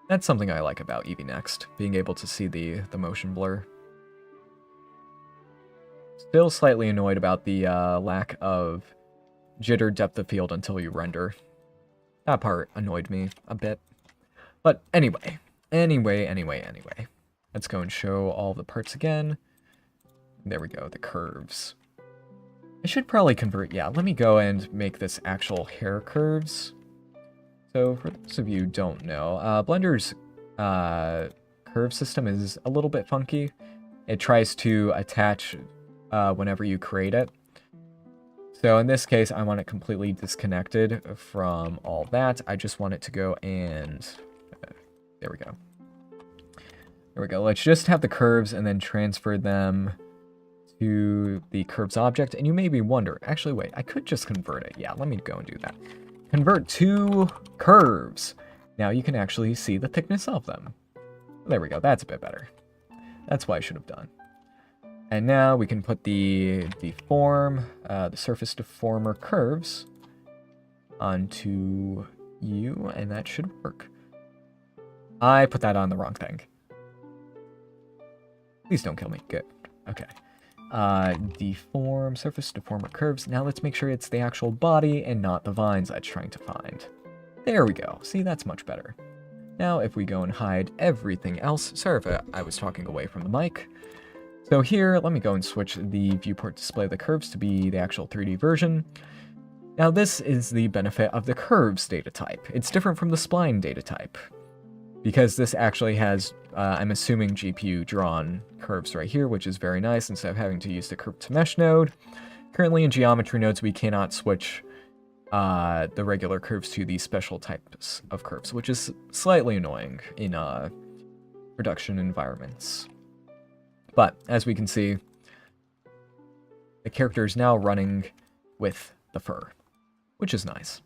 That's something I like about Eevee Next, being able to see the motion blur. Still slightly annoyed about the lack of jitter depth of field until you render. That part annoyed me a bit. But anyway. Let's go and show all the parts again. There we go, the curves. I should probably convert, yeah, let me go and make this actual hair curves. So for those of you who don't know, Blender's curve system is a little bit funky. It tries to attach whenever you create it. So in this case, I want it completely disconnected from all that. I just want it to go and... there we go. There we go. Let's just have the curves and then transfer them to the curves object. And you maybe wonder, actually, wait, I could just convert it. Yeah, let me go and do that. Convert to curves. Now you can actually see the thickness of them. There we go. That's a bit better. That's what I should have done. And now we can put the surface deformer curves onto you, and that should work. I put that on the wrong thing. Please don't kill me. Good. Okay. Deform, surface deformer curves. Now let's make sure it's the actual body and not the vines I was trying to find. There we go. See, that's much better. Now, if we go and hide everything else, sorry if I was talking away from the mic. So here, let me go and switch the viewport display of the curves to be the actual 3D version. Now this is the benefit of the curves data type. It's different from the spline data type, because this actually has, I'm assuming, GPU drawn curves right here, which is very nice instead of having to use the curve to mesh node. Currently in geometry nodes, we cannot switch the regular curves to these special types of curves, which is slightly annoying in production environments. But as we can see, the character is now running with the fur, which is nice.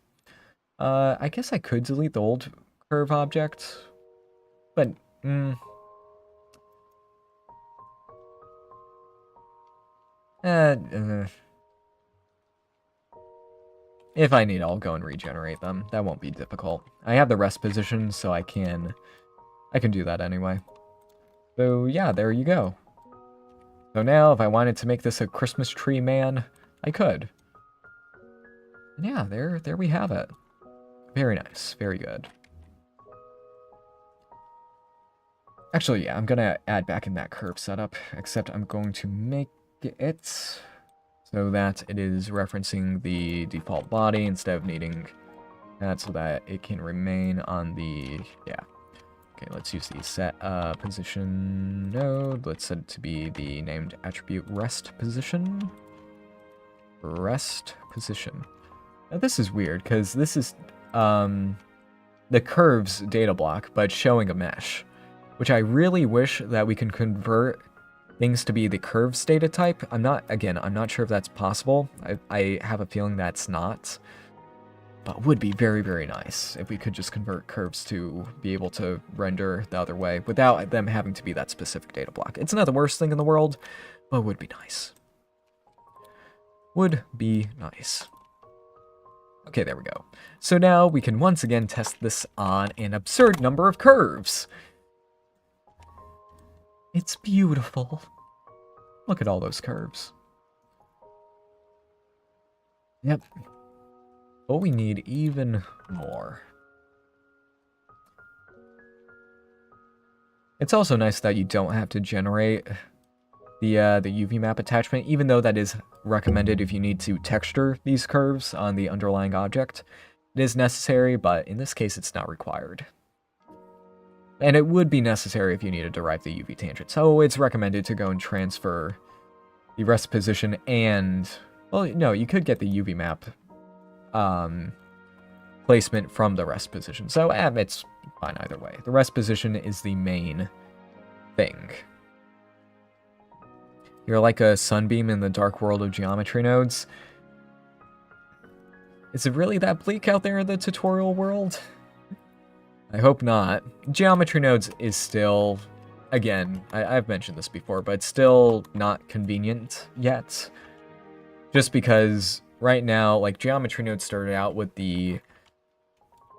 I guess I could delete the old curve object, but if I need, I'll go and regenerate them. That won't be difficult. I have the rest position, so I can do that anyway. So yeah, there you go. So now, if I wanted to make this a Christmas tree man, I could. And yeah, there we have it. Very nice, very good. Actually, yeah, I'm gonna add back in that curve setup, except I'm going to make it so that it is referencing the default body instead of needing that so that it can remain on the, yeah. Okay, let's use the set position node. Let's set it to be the named attribute rest position. Rest position. Now this is weird because this is the curves data block, but showing a mesh, which I really wish that we can convert things to be the curves data type. I'm not sure if that's possible. I have a feeling that's not. But would be very, very nice if we could just convert curves to be able to render the other way without them having to be that specific data block. It's not the worst thing in the world, but would be nice. Would be nice. Okay, there we go. So now we can once again test this on an absurd number of curves. It's beautiful. Look at all those curves. Yep. But we need even more. It's also nice that you don't have to generate the UV map attachment, even though that is recommended if you need to texture these curves on the underlying object. It is necessary, but in this case it's not required. And it would be necessary if you need to derive the UV tangent. So it's recommended to go and transfer the rest position and, well, no, you could get the UV map placement from the rest position. So it's fine either way. The rest position is the main thing. You're like a sunbeam in the dark world of geometry nodes. Is it really that bleak out there in the tutorial world? I hope not. Geometry nodes is still, again, I've mentioned this before, but it's still not convenient yet. Just because right now, like, geometry nodes started out with the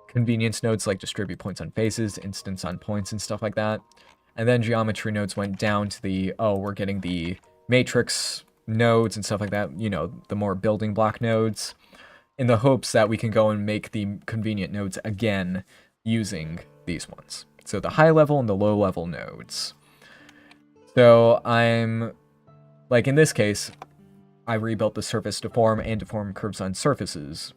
convenience nodes like distribute points on faces, instance on points, and stuff like that. And then geometry nodes went down to the, oh, we're getting the matrix nodes and stuff like that, you know, the more building block nodes, in the hopes that we can go and make the convenient nodes again using these ones. So the high level and the low level nodes. So I'm, like in this case, I rebuilt the surface deform and deform curves on surfaces,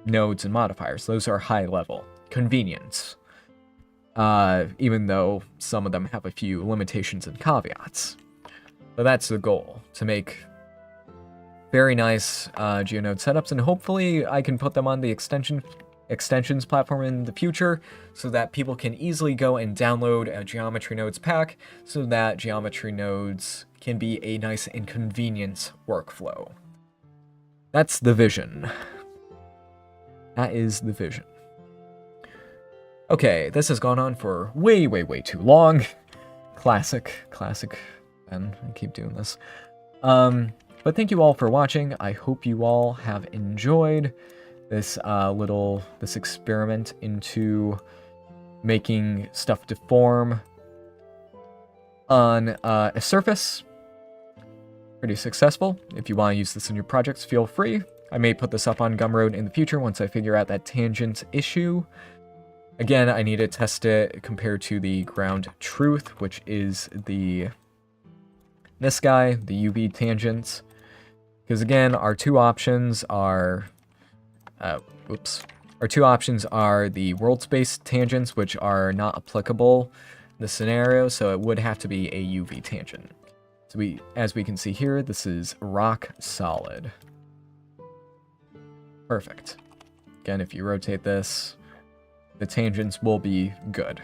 nodes and modifiers. Those are high level. Convenience. Even though some of them have a few limitations and caveats. But that's the goal, to make very nice GeoNode setups, and hopefully I can put them on the extensions platform in the future so that people can easily go and download a Geometry Nodes pack so that Geometry Nodes can be a nice and convenient workflow. That's the vision. That is the vision. Okay, this has gone on for way, way, way too long. Classic, and I keep doing this. But thank you all for watching. I hope you all have enjoyed this this experiment into making stuff deform on a surface. Pretty successful. If you want to use this in your projects, feel free. I may put this up on Gumroad in the future once I figure out that tangent issue. Again, I need to test it compared to the ground truth, which is this guy, the UV tangents. Because again, our two options are the world space tangents, which are not applicable in this scenario, so it would have to be a UV tangent. So as we can see here, this is rock solid. Perfect. Again, if you rotate this, the tangents will be good.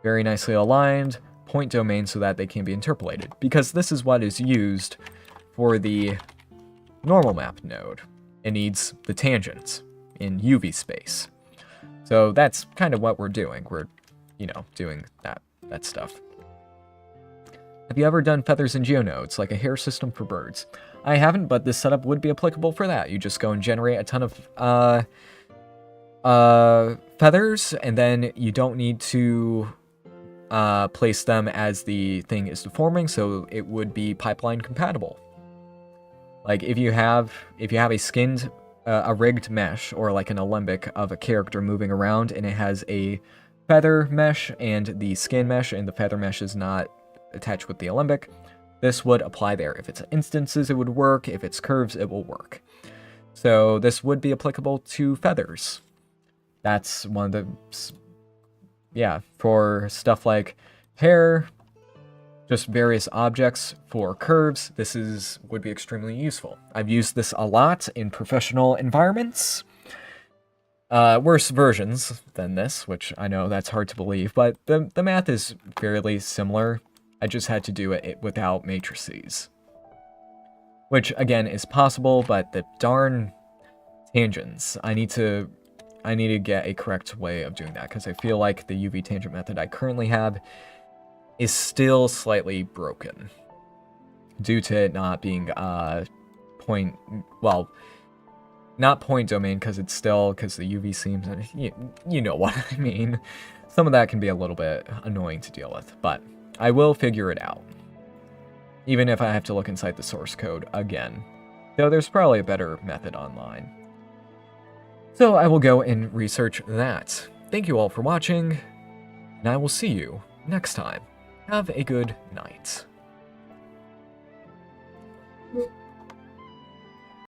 Very nicely aligned, point domain so that they can be interpolated, because this is what is used for the normal map node. It needs the tangents in UV space. So that's kind of what we're doing. We're, doing that stuff. Have you ever done feathers in GeoNodes, like a hair system for birds? I haven't, but this setup would be applicable for that. You just go and generate a ton of feathers, and then you don't need to place them as the thing is deforming, so it would be pipeline compatible. Like if you have a skinned, a rigged mesh, or like an alembic of a character moving around, and it has a feather mesh and the skin mesh, and the feather mesh is not attached with the alembic, this would apply there. If it's instances, it would work. If it's curves, it will work. So this would be applicable to feathers. That's one of the, for stuff like hair, just various objects. For curves, this would be extremely useful. I've used this a lot in professional environments. Worse versions than this, which I know that's hard to believe, but the math is fairly similar. I just had to do it without matrices. Which, again, is possible, but the darn tangents, I need to get a correct way of doing that, because I feel like the UV tangent method I currently have is still slightly broken. Due to it not being, not point domain, because the UV seams, and you know what I mean. Some of that can be a little bit annoying to deal with, but I will figure it out. Even if I have to look inside the source code again. Though there's probably a better method online. So I will go and research that. Thank you all for watching, and I will see you next time. Have a good night.